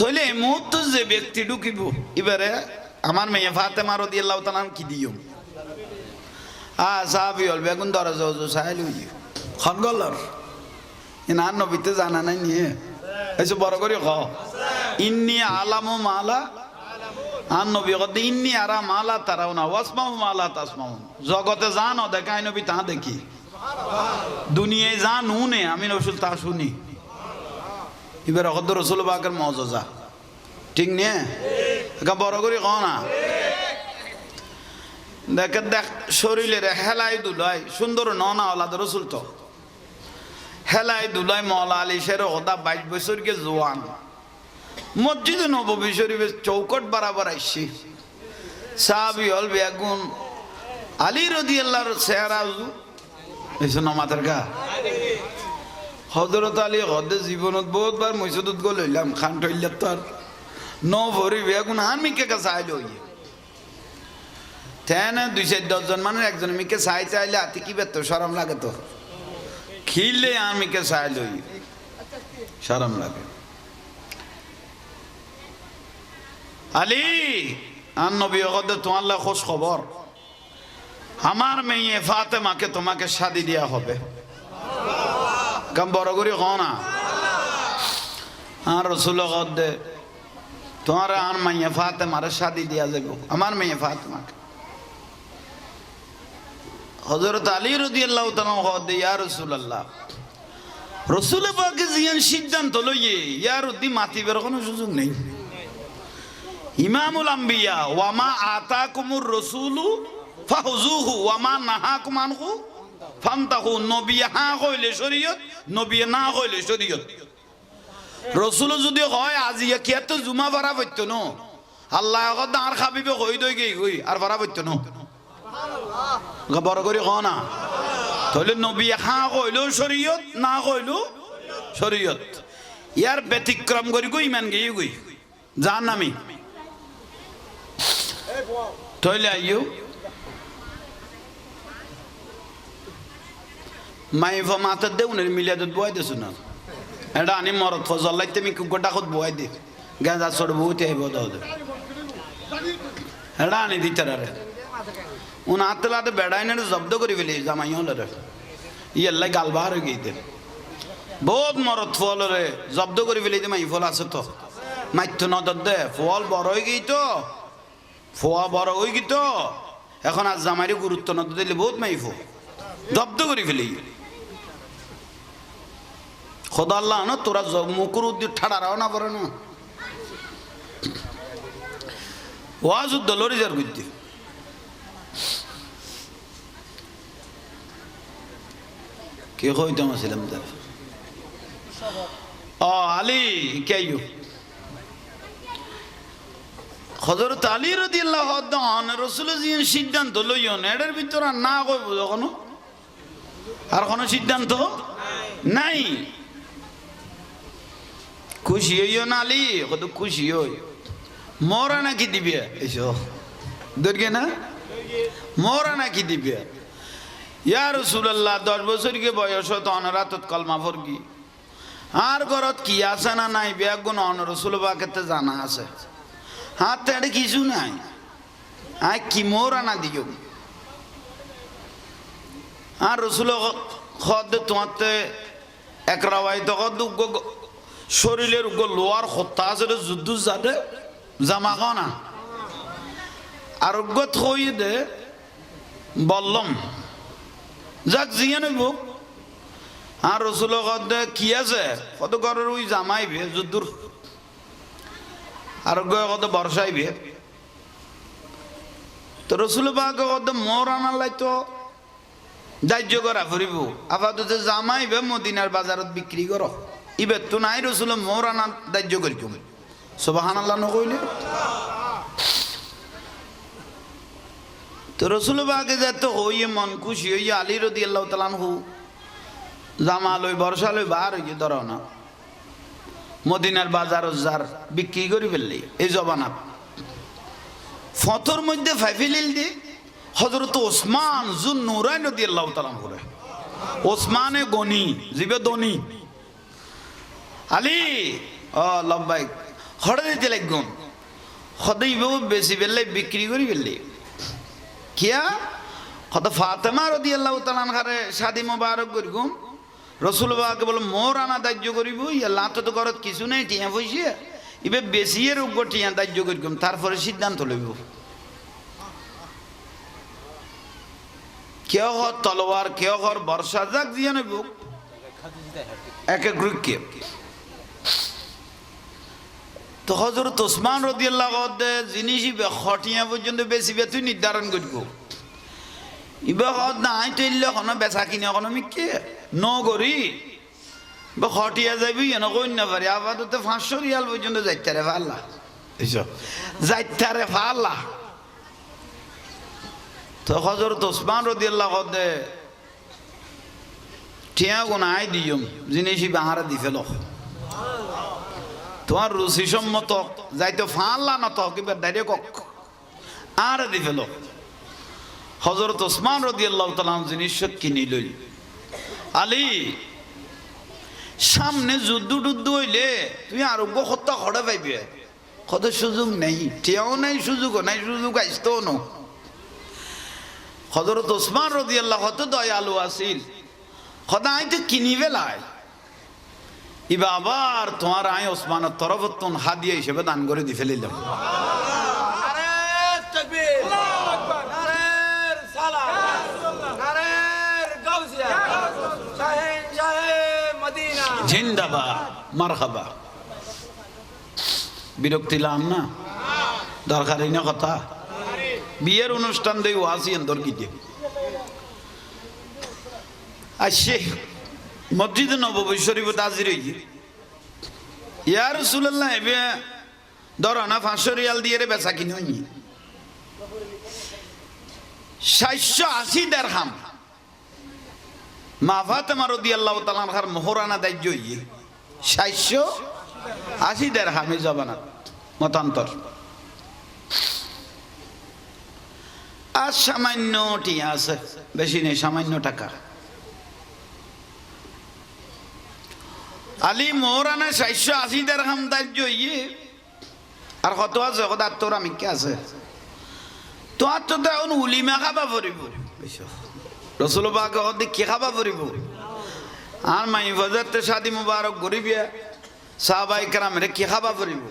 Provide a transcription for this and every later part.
তাহলে এই মুহূর্তে যে ব্যক্তি ঢুকিব এবারে আমার মেয়ে ফাতেমা রাদিয়াল্লাহু তাআলা কি দিও সাহাবী হল বেগুন দরজা সাহেল হইয়ে খনগলর ইনার নবীতে জানা নাই নিয়ে এসে বড় করে খ ইন্নি আলামু মালা আর নবী কত ইন্নি আরা মালা তারাও না ওয়াসমাউ মালা তাসমাউ জগতে জানো দেখাই নবী তা দেখি দুনিয়ায় জানু নে আমি রসুল তা শুনি এবার কত রসুল পাকের মজা ঠিক নিয়ে বড় করে ক না দেখে দেখ শরীরের হেলাই দুলাই সুন্দর ননা ওলাদ রসুল তো হেলাই দুলাই মৌলা আলী শের হদা 22 বছরকে জোয়ান মসজিদে নববী শরীফের চৌকট বরাবর আইসি সাহাবী হল বেগুন আলী রাদিয়াল্লাহর চেহারা এসে নমাতের গা হযরত আলী হদে জীবনত বহুতবার মসজিদত গল হইলাম খান টইলাত তো আর ন ভরি বেগুন হান মিকে কাছে আইলো তেন 2-10 জন মানে একজন মিকে চাইতে আইলে আতি কি বেত শরম লাগে তো খিলে আমিকে চাইলো শরম লাগে আলী আর নবী কদে তোমার খোঁজ খবর আমার মেয়ে ফাতেমাকে তোমাকে শাদী দেয়া হবে কাম বড় করে ক না আর রসুল কদে তোমার আর মেয়ে ফাতেমার শাদী দেয়া যাব আমার মেয়ে ফাতেমাকে হযরত আলী রাদিয়াল্লাহু তাআলা কদে ইয়া রাসূলুল্লাহ রসুল পাকে জিয়ান সিদ্ধান্ত লইয়ে ইয়ার উদ্দি মাতিবের কোনো সুযোগ নেই ইমামুল আম্বিয়া ওয়ামা আতাকুমুর রাসূলু ফাহুযুহু ওয়ামা নাহাকুম আনহু ফান্তাহু নবী হা কইলে শরীয়ত নবী না কইলে শরীয়ত রাসূল যদি হয় আজি কি এত জুমা ভরা হইত ন আল্লাহ কদ আর খাবিবে কই দই গই আর ভরা হইত ন সুবহানাল্লাহ বড় করে ক না তাহলে নবী হা কইলো শরীয়ত না কইলো শরীয়ত ইয়ার ব্যতিক্রম করি গই ইমান গই গই জাহান্নামী তাহলে আইও মাইফা মাথা দেউনের মিলিয়াদত বয় দেছো না এটা আনি মরত ফজল লাইতে আমি গোটা খত বয় দি গাঁজা চড় বহুতে আইব দাও এটা আনি দিতে রে উন আতলাতে বেড়াইনের জব্দ করি ফেলি জামাই হলরে ইয়াল্লাই গাল বাহার হয়ে গিয়ে বহুত মরত ফলরে জব্দ করি ফেলি মাই ফল আছে তো মাইথ নদর দে ফল বড় হয়ে গিয়ে তো ফোয়া বড় হয়ে গিয়ে তো এখন আর জামাইরে গুরুত্ব নদর দিলে বহুত মাইফো জব্দ করি ফেলি খোদা আল্লাহ না তোরা মুকুর উদ্দি ঠাড়ারাও না পারে না ওয়াজ উদ্দলরি যার বুদ্ধি কে কইতাম আসলাম তার ও আলী কেউ হযরত আলী রাদিয়াল্লাহু তাআলা রাসূল জিন সিদ্ধান্ত লইও না এর ভিতর না কইব যখন আর কোন সিদ্ধান্ত নাই খুশি হইও না আলী কত খুশি হই মোরা নাকি দিবে এসো দরগে না মোরা নাকি দিবে ইয়া রাসূলুল্লাহ 10 বছরকে বয়স তো অনরাতত কলমা পড়গি আর ঘরত কি আছে না নাই বেগুন অন রাসূল পাকেতে জানা আছে হাতে এটা কিছু নাই আই কি মোরা না দিও আর রাসূল খদ তোমাতে এক রাওয়ায়াত কদ শরীরের উগ লোয়ার হত্যা আছে যুদ্ধ যাতে জামা খানা আর উগত হই দে বললাম যাক জিয়ান হইব আর রাসূল কদ কি আছে কত ঘরের ওই জামাইবে যুদ্ধর আর কত বর্ষাইবে তো রাসূল পাক কত মোর আনার লাইতো দাহ্য করা ফুরিব আপাতত জামাইবে মদিনার বাজারত বিক্রি করো ইবে তো নাই রাসূল মোর আনার দাহ্য করি তুমি সুবহানাল্লাহ নকইলে তো রাসূল পাক যেত হইয়ে মন খুশি হইয়া আলী রাদিয়াল্লাহু তাআলা আনহু জামা লই বর্ষা লই বার হইয়ে ধরো না মদিনার বাজার যার বিক্রি করি ফেললি এই জবানা ফতর মধ্যে ফাইফিলিল দি হযরত ওসমান জুন নুরাইন রাদিয়াল্লাহু তাআলা করে ওসমানে গনি জিবে দনি আলী ও লব্বাইক হড়ে দিতে লাগুন সদাই বেশি বেললে বিক্রি করি বেললে কিয়া কত ফাতেমা রাদিয়াল্লাহু তাআলা আনহারে শাদি মোবারক করিগুম রসুলবাকে বলে মোর আনা দাহ্য করিব আল্লাহ তো ঘরত কিছু নেই টিয়া পয়সা ইবে বেশি এর উপর টিয়া দাহ্য করিগুম তারপরে সিদ্ধান্ত লইব কেউ হর তলোয়ার কেউ হর বর্ষা যাক দিয়ে নেব এক এক গ্রুপকে তো হযরত ওসমান রাদিয়াল্লাহু আনহু জিনিস ইবে খটিয়া পর্যন্ত বেশি বে তুই নির্ধারণ করব ইবে হদ না আই তৈলে কোনো বেচা কিনে কোনো মিকে নগরি বা খটিয়া যাবি এনে কই না পারে আপাতত 500 রিয়াল পর্যন্ত যাইতে রে আল্লাহ এসো যাইতে রে আল্লাহ তো হযরত ওসমান রাদিয়াল্লাহু আনহু টিয়া গুণ আই দিয়ম জিনিসই বাহারা দি ফেল তোমার রুচি সম্মত যাইতো ফাল্লা না তো কিবা ডাইরেক্ট আর দি ফেল হযরত ওসমান রাদিয়াল্লাহু তাআলা জিনিস কিনে লইল আলী সামনে যুদ্ধ টুদ্ধ হইলে তুমি আরোগ্য হত্যা খড়ে পাইবে কত সুযোগ নেই টিয়াও নাই সুযোগও নাই সুযোগ আসতো না হযরত ওসমান রাদিয়াল্লাহু তো দয়ালু আছিল খোদাই তো কিনি বেলায় ইবা আবার তোমার আই ওসমানের তরফ তুন হাদিয়া হিসেবে দান করে দি ফেলিলাম নারে তাকবীর আল্লাহু আকবার নারে সালাত নারে গাউসিয়া শাহিন শাহে মদিনা জিন্দাবাদ মারহাবা বিরক্তি লাম না দরকারই না কথা বিয়ের অনুষ্ঠান দেই ওয়াসি অন্তর গিয়ে আসে মসজিদে নববী শরীফত হাজির হইছে ইয়া রাসূলুল্লাহ এবে ধরো না 500 রিয়াল দিয়ে রে বেচা কিনে হইনি 780 দিরহাম মা ফাতেমা রাদিয়াল্লাহু তাআলা আনহার মোহরানা দাহ্য হইছে 780 দিরহামে জবানা মতান্তর আর সামান্য টিয়া আছে বেশি নেই সামান্য টাকা আলী মোহরানা 780 দিরহাম দাহ্য হইয়ে আর কত আছে কত তোর আমি কে আছে তো আর তো এখন উলিমা খাবা পড়িব রসুল পাক হতে কি খাবা পড়িব আর মাই ফজরতে শাদি মুবারক গরিবিয়া সাহাবায়ে কেরামের কি খাবা পড়িব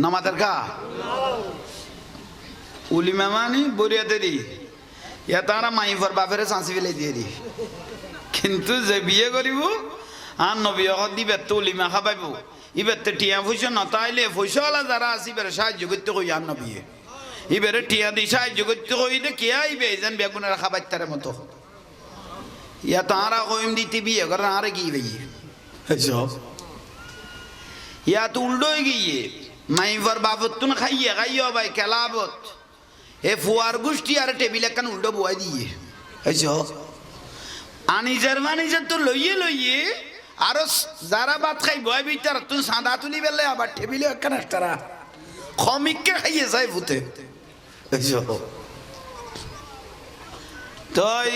নামাজের কা উলিমা মানে বরিয়াতে দি ইয়া তারা মাই ফর বাপের চাঁচি ফেলে দিয়ে দি কিন্তু যে বিয়ে করিব আর নবী দিবে তো উলিমা খাবাইব ইবেতে টিয়া পয়সা নতাইলে পয়সাওয়ালা যারা আছে ইবের সাহায্য করতে কই আর নবী ইবের টিয়া দি সাহায্য করতে কইলে কে আইবে যেন বেগুনের খাবাইতারের মতো ইয়া তারা কইম দিতে বিয়ে করে আরে কি ভাই সব ইয়া তো উল্টো হয়ে গিয়ে মাইফার বাবত তুন খাইয়ে খাইও ভাই খেলাবত এ ফুয়ার গোষ্ঠী আর টেবিল একখান উল্টো বয়াই দিয়ে সব আনিজার মানিজার তো লইয়ে লইয়ে আর যারা ভাত খাই বয় বিটার তুই সাদা তুলি বেলে আবার টেবিলে একখান একটা খমিককে খাইয়ে যায় ভূতে তাই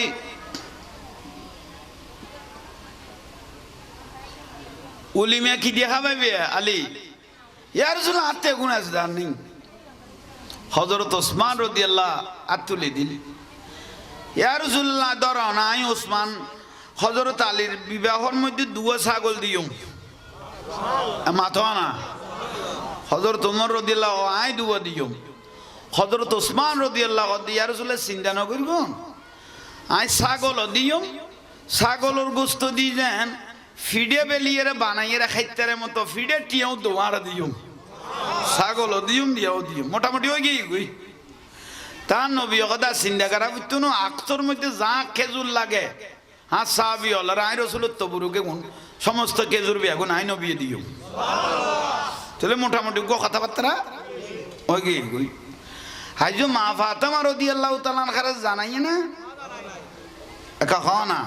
উলিমা কি দিয়ে খাবাইবে আলী ইয়ার জন্য আত্মীয় গুণ আছে তার নেই হযরত ওসমান রাদিয়াল্লাহু আতুলি দিল ইয়া রাসূলুল্লাহ ধরো না আই ওসমান হযরত আলীর বিবাহের মধ্যে দুয়া ছাগল দিও মাথা না হযরত ওমর রাদিয়াল্লাহু আই দুয়া দিও হযরত ওসমান রাদিয়াল্লাহু ইয়া রাসূলুল্লাহ চিন্তা না করব আই ছাগল দিও ছাগলের গোশত দি যান ফিডে বেলিয়ে বানাইয়ে খাইতারে মতো ফিডে টিয়াও দোয়ার দিও ছাগল দিও দিও দিও মোটামুটি হয়ে গই তার নবী কথা চিন্তা করা বুঝতো না আখতর মধ্যে যা খেজুর লাগে হ্যাঁ সাহাবি হল আই রসুলের তবুরুকে গুণ সমস্ত খেজুর বেগুন আই নবী দিও তাহলে মোটামুটি গো কথাবার্তা ওই গই গই হাইজো মা ফাতেমা রাদিয়াল্লাহু তাআলা আনহা জানাই না একা খাওয়া না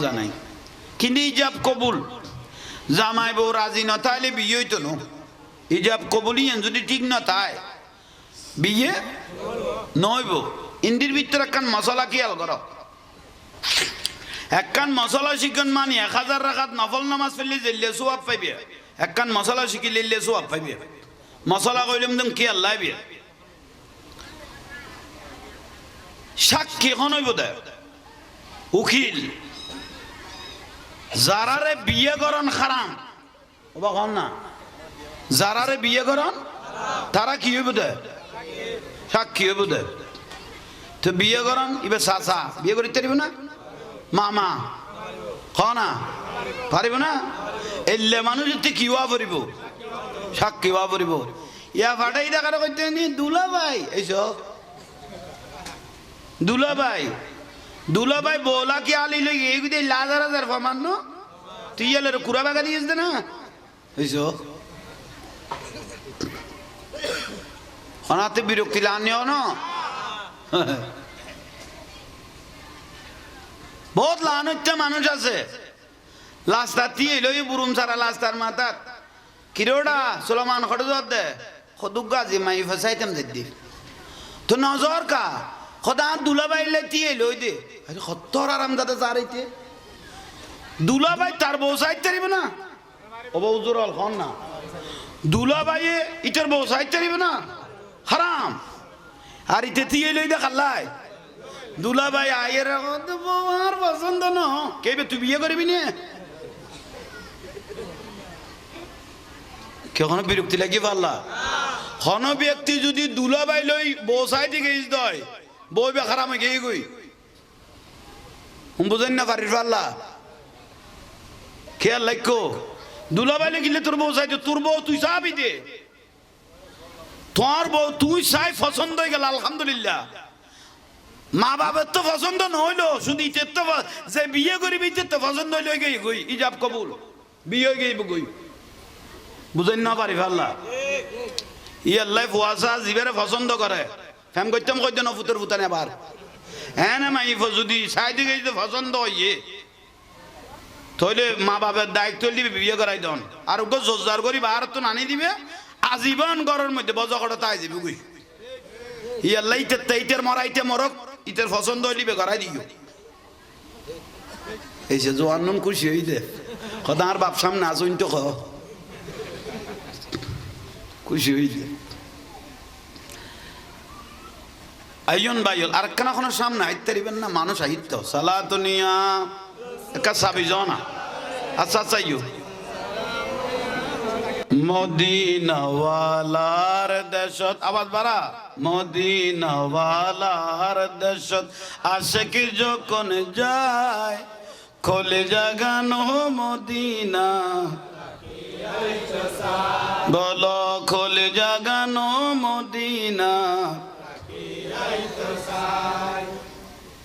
জানাই কিন্তু ইজাব কবুল জামাই বউ রাজি না তাইলে বিয়ে হইতো না ইজাব কবুলই যদি ঠিক না তাই বিয়ে নইব ইন্দির ভিতরে একখান মশলা খেয়াল করো একখান মশলা শিখন মানি 1000 রাকাত নফল নামাজ পড়লে জেলে সওয়াব পাইবে একখান মশলা শিখি লিলে সব পাইবে মশলা কইলাম দেন কি আল্লাহ বিয়ে সাক্ষী এখন হইব দে উকিল যারারে বিয়ে করন হারাম ওবা কম না যারারে বিয়ে করন তারা কি হইব দে সাক্ষী হইব দে তো বিয়ে করন ইবে চাচা বিয়ে করিতে পারিব না মামা খ না পারিব না এলে মানুষ কি হওয়া পড়িব সাক্ষী হওয়া পড়িব ইয়া ফাটাই দেখাটা করতে নি দুলা ভাই এইসব দুলা ভাই বোলা কি আলি লই এগুদে লাজার হাজার ফমান্ন তুই এলে কুড়া বাগা দিয়েছ না এইসব অনাতে বিরক্তি লানিও না বহুত লান হচ্ছে মানুষ আছে লাস্তার দিয়ে লই বুরুম সারা লাস্তার মাথার কিরোডা সোলমান খড় দে খদুগা জি মাই ফসাইতাম দিদি তো নজর কা খদা দুলাবাই লেতিয়ে লই দে আরে খত্তর আরাম দাদা জারাইতে দুলাবাই তার বউ সাইতে পারিবে না ও বউ জোরাল খন না দুলাবাই ইটার বউ সাইতে পারিবে না হারাম আর ইতে দিয়ে লই দে খাল্লাই দুলাবাই আয়ের বউ আর পছন্দ ন কেবে তুই বিয়ে করবি না কেন বিরক্তি লাগি পারলা কোন ব্যক্তি যদি দুলাবাই লই বসাই দিকে দয় বই বে খারাপ হয়ে গিয়ে গই বুঝেন না পারিস পারলা খেয়াল লাইকো দুলাবাই গেলে তোর বসাই দে তোর বউ তুই চাবি দে তোর বউ তুই চাই পছন্দ হয়ে গেল আলহামদুলিল্লাহ মা বাবার তো পছন্দ নহইলো শুধু ইতের তো যে বিয়ে করিবি ইতের তো পছন্দ হইলো গই গই ইজাব কবুল বিয়ে হয়ে গই গই বুঝেন না পারি পারলা ই আল্লাহ ফুয়াশা জিবেরে পছন্দ করে ফ্যাম করতাম কইতে না ফুতের ফুতানে আবার হ্যাঁ না মাই যদি সাইডে গেছে পছন্দ হইয়ে তাহলে মা বাবার দায়িত্ব দিবে বিয়ে করাই দন আর ওকে জোরদার করি বার তো নানি দিবে আজীবন ঘরের মধ্যে বজা করে তাই দিবে গুই ই আল্লাহ ইতের মরাইতে মরক ইতের পছন্দ হইলিবে করাই দিও এই যে জোয়ান নুন খুশি হইতে কথা আর বাপ সামনে আসুন তো খ খুশি হইতে আইয়ন বাইল আর কেন কোনো সামনে আইতে পারিবেন না মানুষ আহিত সালাতুনিয়া একা সাবি জনা আচ্ছা আচ্ছা ইউ মদিনাওয়ালার দেশত আওয়াজ বাড়া মদিনাওয়ালার দেশত আশিক যখন যায় খোলে জাগানো মদিনা বলো খোলে জাগানো মদিনা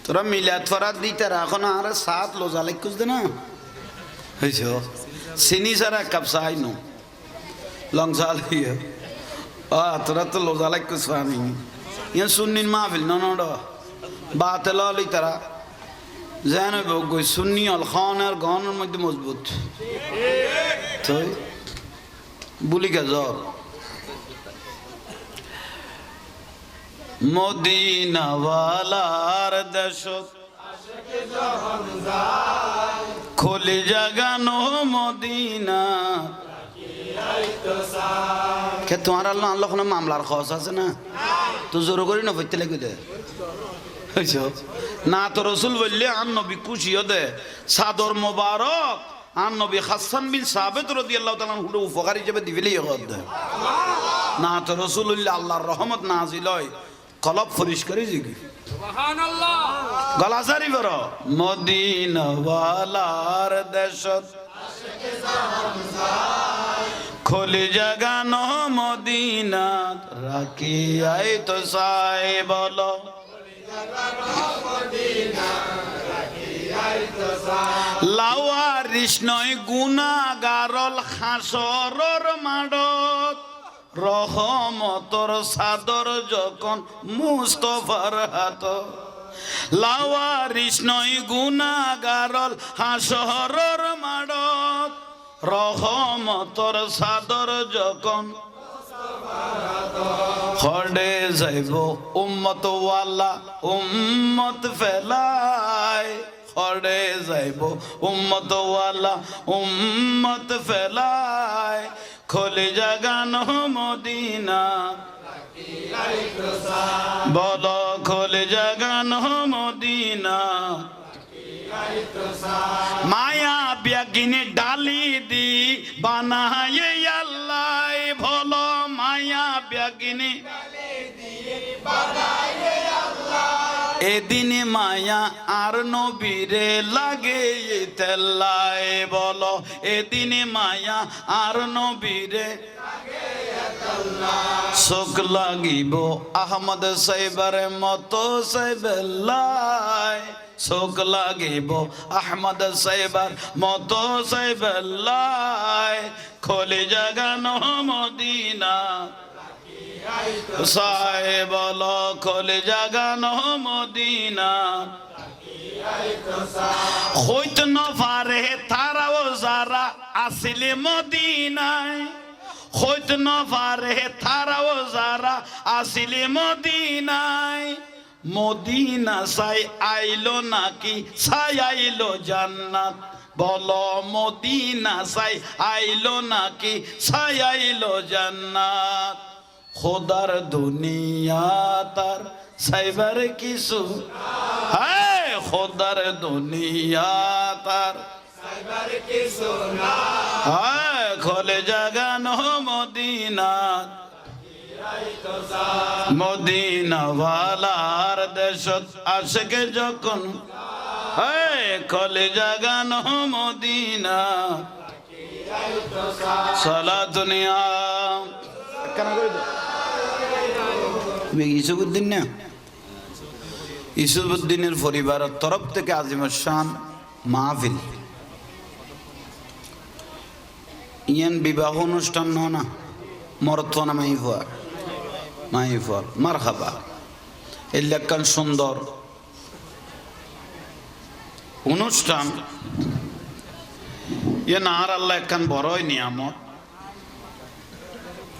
তোরা মিলাদ ফরাত দিতে এখন আর সাত লোজা লাইকুস দে না হয়েছ চিনি ছাড়া এক কাপ চাই নো লং চাল তোরা তো লোজা লাইকুস পানি ইয়ে সুন্নিন মাহফিল ননড বাতে লই তারা যেন গই সুন্নি অল খানের গহনের মধ্যে মজবুত তো বুলিকা জ্বর মদিনাওয়ালার দেশত খোলে জাগানো মদিনা কে তোমার আল্লাহ আল্লাহ কোনো মামলার খরচ আছে না তো জোর করি না ভরতে লাগবে দে না তো রসুল বললে আন নবী খুশিও দে সাদর মোবারক আন নবী হাসান বিন সাবিত রাদিয়াল্লাহু তাআলা হুডু উপকার হিসেবে দিবেলেই হদ দে না তো রসুলুল্লাহ আল্লাহর রহমত নাজিল হয় কলব পরিষ্কারই জিগি সুবহানাল্লাহ গলাজারি বড় মদিনাওয়ালার দেশত আশিকে জাহান খোলে জাগানো মদিনা রাখি আই তো সাই বলো খোলে জাগানো মদিনা রাখি আই তো সাই লাওয়ারিস নয় গুনাহগারল হাসরর মাডত রহমতর সাদর যখন মুস্তফার হাত লাওয়ারিস নয় গুনাহগারল হাসরর মাডত রহমতর সাদর যখন খড়ে যাইব উম্মত ওয়ালা উম্মত ফেলায় পড়ে যাইব উম্মত ওয়ালা উম্মত ফেলায় খোলে জাগানো মদিনা বলো খোলে জাগানো মদিনা মায়া ব্যাগিনে ডালি দি বানায়ে আল্লাহ বলো মায়া ব্যাগিনে এদিনে মায়া আর নবীরে লাগে তেল্লায় বলো এদিনে মায়া আর নবীরে চোখ লাগিব আহমদ সাহেবের মতো সাহেবেল্লায় চোখ লাগিব আহমদ সাহেবের মতো সাহেবেল্লায় খোলে জাগানো মদিনা সাহেব বলো খোলে জাগানো মদিনা হইত নফারে তারাও যারা আসিলে মদিনায় হইত নফারে তারাও যারা আসিলে মদিনায় মদিনা সাই আইলো নাকি সাই আইলো জান্নাত বলো মদিনা সাই আইলো নাকি সাই আইলো জান্নাত খোদার দুনিয়া তার সাইবার কিছু হ্যাঁ খোদার দুনিয়া তার সাইবার কিছু না হ্যাঁ খোলে জাগানো মদিনা মদিনা ওয়ালার দেশত আশকে যখন হ্যাঁ খোলে জাগানো মদিনা সালাতুনিয়া কেন করে দাও ইসুবউদ্দিন না ইসুবউদ্দিনের পরিবারের তরফ থেকে আজিমুর শান মাহফিল ইয়ান বিবাহ অনুষ্ঠান না মরতনা মাইফুয়ার মারহাবা এই লেখান সুন্দর অনুষ্ঠান ইয়ান আর আল্লাহ একখান বড়ই নিয়ামত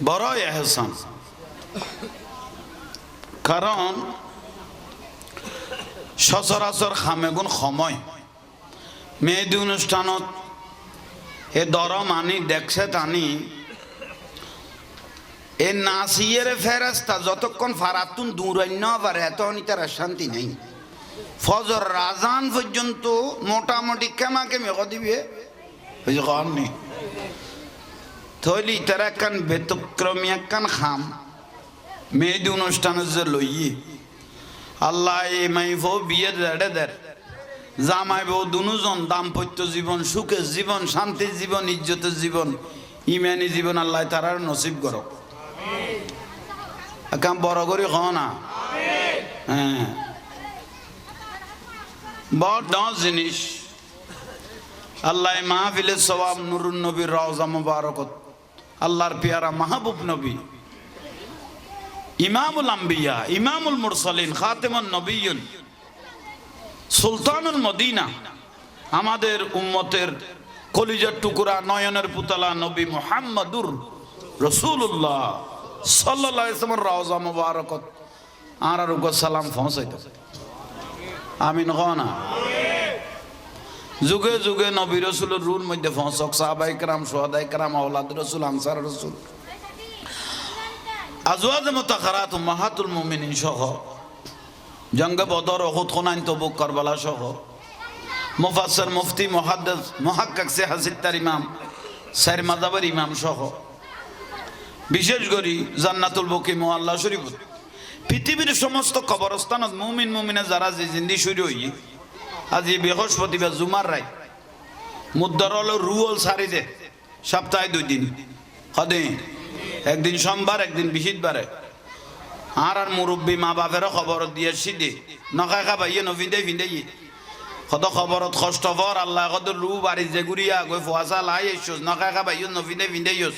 বড়ই এহসান কারণ সচরাচর খামেগুন সময় মেহেদি অনুষ্ঠানত এ দর মানি দেখছে টানি এ নাসিয়ের ফেরেস্তা যতক্ষণ ফারাতুন দূরান্য পারে এতক্ষণ তার শান্তি নেই ফজর রাজান পর্যন্ত মোটামুটি কেমাকে মেঘ দিবে নেই থইলি তারা একখান ব্যতিক্রমী একখান খাম মেহেদি অনুষ্ঠানের যে লইয়ে আল্লাহ এ মাইফ বিয়ের দেড়ে দেড় জামাই বউ দুজন দাম্পত্য জীবন সুখের জীবন শান্তির জীবন ইজ্জতের জীবন ইমানি জীবন আল্লাহ তারার নসিব করো কাম বড় করি খ না হ্যাঁ বড় জিনিস আল্লাহ মাহফিলের সওয়াব নুরুন নবীর রওজা মুবারকত আল্লাহর পেয়ারা মাহবুব নবী ইমামুল আম্বিয়া ইমামুল মুরসালিন খাতেমুন নবিয়্যিন সুলতানুল মদিনা আমাদের উম্মতের কলিজার টুকরা নয়নের পুতলা নবী মুহাম্মদুর রাসূলুল্লাহ সাল্লাল্লাহু আলাইহি ওয়াসাল্লামের রওজা মুবারকত আর সালাম পৌঁছাইতো আমিন গনা যুগে যুগে নবী রাসূলের রূর মধ্যে পৌঁছক সাহাবায়ে কেরাম শুহাদায়ে কেরাম আওলাদ রাসূল আনসার রাসূল আজওয়াজ মুতাহহারাত উম্মাহাতুল মুমিনিন সহ জঙ্গে বদর উহুদ খুনাইন তবুক কারবালা সহ মুফাসসির মুফতি মুহাদ্দিস মুহাক্কিক সিহাসিত্তার ইমাম সাইর মাযহাবের ইমাম সহ বিশেষ করে জান্নাতুল বকি মুআল্লা শরীফ পৃথিবীর সমস্ত কবরস্থানত মুমিন মুমিনা যারা যে জিন্দি শুরু হই আজ এই বৃহস্পতিবার জুমার রাত মুদ্দার হলো রুল সারি দে সপ্তাহে 2 দিন হদে একদিন সোমবার একদিন বৃহস্পতিবারে আর মুরব্বী মা বাপের খবর দিয়ে সিদে নখায় খাবাইয়ে নভিন্দে ভিন্দেই কত খবরত কষ্ট পর আল্লাহ কত রু বাড়ি যে গুড়িয়া গই ফুয়াশা লাই এসোস নখায় খাবাইয়ে নভিন্দে ভিন্দে ইউস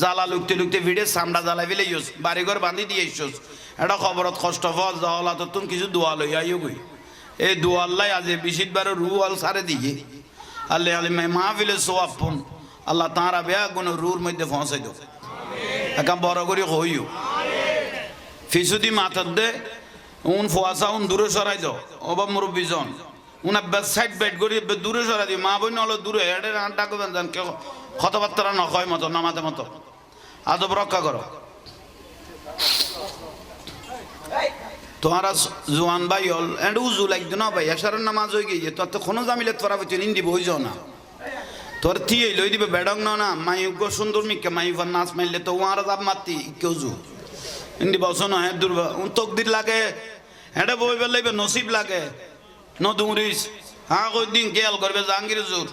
জ্বালা লুকতে লুকতে ভিড়ে চামড়া জ্বালাই ফেলে ইউস বাড়িঘর বান্ধি দিয়ে এসোস এটা খবরত কষ্ট পর জহলা তো তুমি কিছু দোয়া লই আইও গই এই দোয়াল্লাই আজ বৃহস্পতিবার রু আল সারে দিয়ে আল্লাহ আলিমাই মাহফিলে সোয়াপুন আল্লাহ তাঁরা বেয়া গুণ রুর মধ্যে পৌঁছাই দো একা বড় করে হইও ফিসুদি মাথার দে উন ফুয়াশা উন দূরে সরাই দাও অবা মুরব্বী জন উনা সাইড বাইট করি দূরে সরা দিই মা বোন হলো দূরে এটা ডাকবেন জান কেউ কথাবার্তা নয় মতো নামাতে মতো আদব রক্ষা করো তোমারা জোয়ান ভাই হল এন্ড উজু লাগতো না ভাই এসারের নামাজ হয়ে গিয়ে তোর তো কোনো জামিলে তোরা বলছি ইন্দি বই যাও না তোর থিয়ে লই দিবে বেডং না মাই সুন্দর মিকে মাই নাচ মারলে তো ওয়ার দাব মারতি কেউ জু ইন্দি বসো না হ্যাঁ দুর্বা তকদির লাগে এটা বই বেলাইবে নসিব লাগে নদুরিস হ্যাঁ কই দিন খেয়াল করবে জাহাঙ্গীর জোর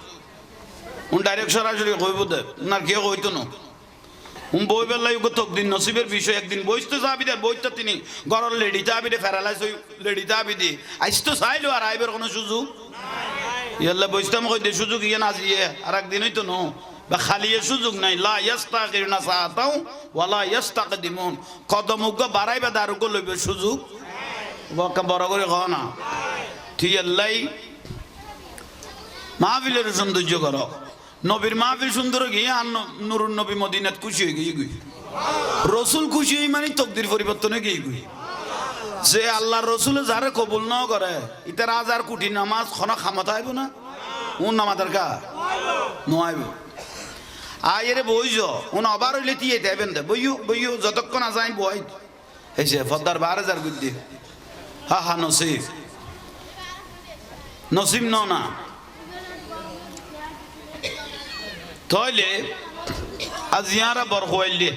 উন ডাইরেক্ট সরাসরি কইব দে উনার কেউ কইতো না বই বেলাই তকদিন নসিবের বিষয় একদিন বইতে যাবি দে বইতে তিনি গরর লেডি যাবি দে ফেরালাইস ওই লেডি যাবি দি আইস তো চাইলো আর আইবের কোনো সুযোগ ইয়াল্লা বইতাম কই দে সুযোগ ইয়ে না দিয়ে আর একদিন হইতো না বা খালি সুযোগ নাই লা ইয়াস্তাকিরুনা সাআতাও ওয়ালা ইয়াস্তাকদিমুন কদমুগ বাড়াইবা দারুগ লইবে সুযোগ বকা বড় করে কও না ঠিক আল্লাহ মাহফিলের সৌন্দর্য করো নবীর মাহফিল সুন্দর গিয়ে আর নুরুন নবী মদিনাত খুশি হয়ে গিয়ে গুই রসুল খুশি হয়ে মানে তকদির পরিবর্তনে গিয়ে গুই যে আল্লাহ রসুলে যারে কবুল ন করে ইতার হাজার কোটি নামাজ খনা খামত আইব না উন নামাজের কা নয়াইব আয়েরে বইজ উন আবার হইলে তিয়ে দেবেন দে বইও বইও যতক্ষণ আসাই বই হেসে ফদ্দার 12,000 গুদ্দি হা হা নসিব নসিব না তাইলে আজ ইয়ারা বর হইলে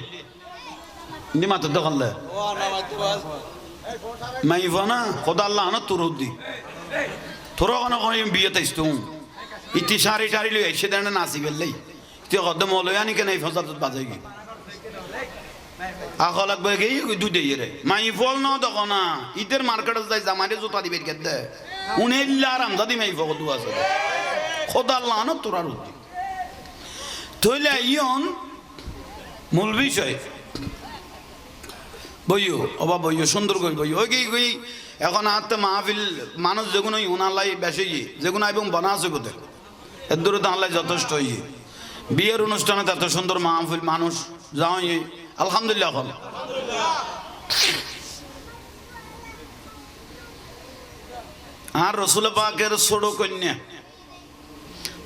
নিমা তো দখলে মাইফানা খোদা আল্লাহ না তুরুদ্দি তোরা কোন কোন বিয়ে তাইস্তু ইতি সারি সারি লই এসে দেন নাসি গেলই তুই কদম লয়ানি কেন এই ফজাত বাজাই গি আখ লাগবে গই দুধে রে মাইফল না দখনা ইতের মার্কেটে যাই জামারে জুতা দিবে গেদে উনেল্লা আরাম দাদি মাইফল দু আছে খোদা আল্লাহ না তুরারুদ্দি তইলে ইয়ন মূল বিষয় বইও অবা বইও সুন্দর করে বইও ওই গই এখন আত্মা মাহফিল মানুষ যেগুলো উনালাই বেশি যেগুলো এবং বনাস হইব এর দূরে তো আল্লাহ যথেষ্ট ইয়ে বিয়ের অনুষ্ঠানে এত সুন্দর মাহফিল মানুষ যাও আলহামদুলিল্লাহ আর রসুল পাকের ছোট কন্যা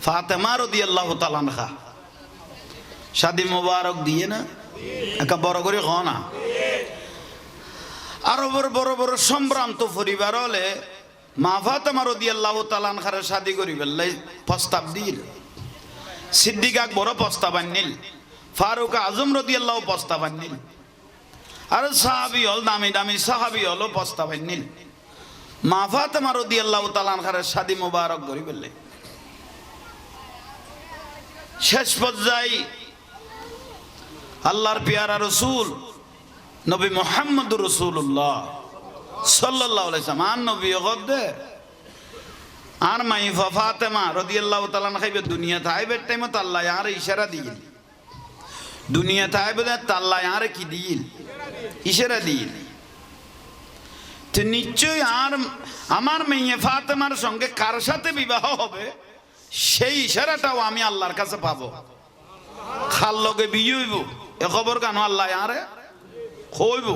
ফাতেমা রাদিয়াল্লাহু তাআলা আনহা শাদি মুবারক দিয়ে না একা বড় করে খ না আরো বড় বড় সম্ভ্রান্ত পরিবার হলে মা ফাতেমা রাদিয়াল্লাহু তাআলা আনহার শাদি করিবেন লাই প্রস্তাব দিল সিদ্দিক আকবর প্রস্তাব আনিল ফারুক আজম রাদিয়াল্লাহু প্রস্তাব আনিল আর সাহাবী হল দামি দামি সাহাবী হল প্রস্তাব আনিল মা ফাতেমা রাদিয়াল্লাহু তাআলা আনহার শাদি মুবারক করিবেন লাই শেষ পর্যায়ে আল্লাহর পেয়ারা রসুল নবী মুহাম্মদুর রাসূলুল্লাহ সাল্লাল্লাহু আলাইহি ওয়াসাল্লাম আর নবী গদে আর মাই ফাতেমা রাদিয়াল্লাহু তাআলা খাইবে দুনিয়া থাইবে টাইম তো আল্লাহ আর ইশারা দিল দুনিয়া থাইবে তো আল্লাহ আর কি দিল ইশারা দিল তো নিশ্চয় আর আমার মেয়ে ফাতেমার সঙ্গে কার সাথে বিবাহ হবে সেই ইশারাটাও আমি আল্লাহর কাছে পাবো খাল লগে বিয়ে হইব এ খবর কেন আল্লাহ আরে হইব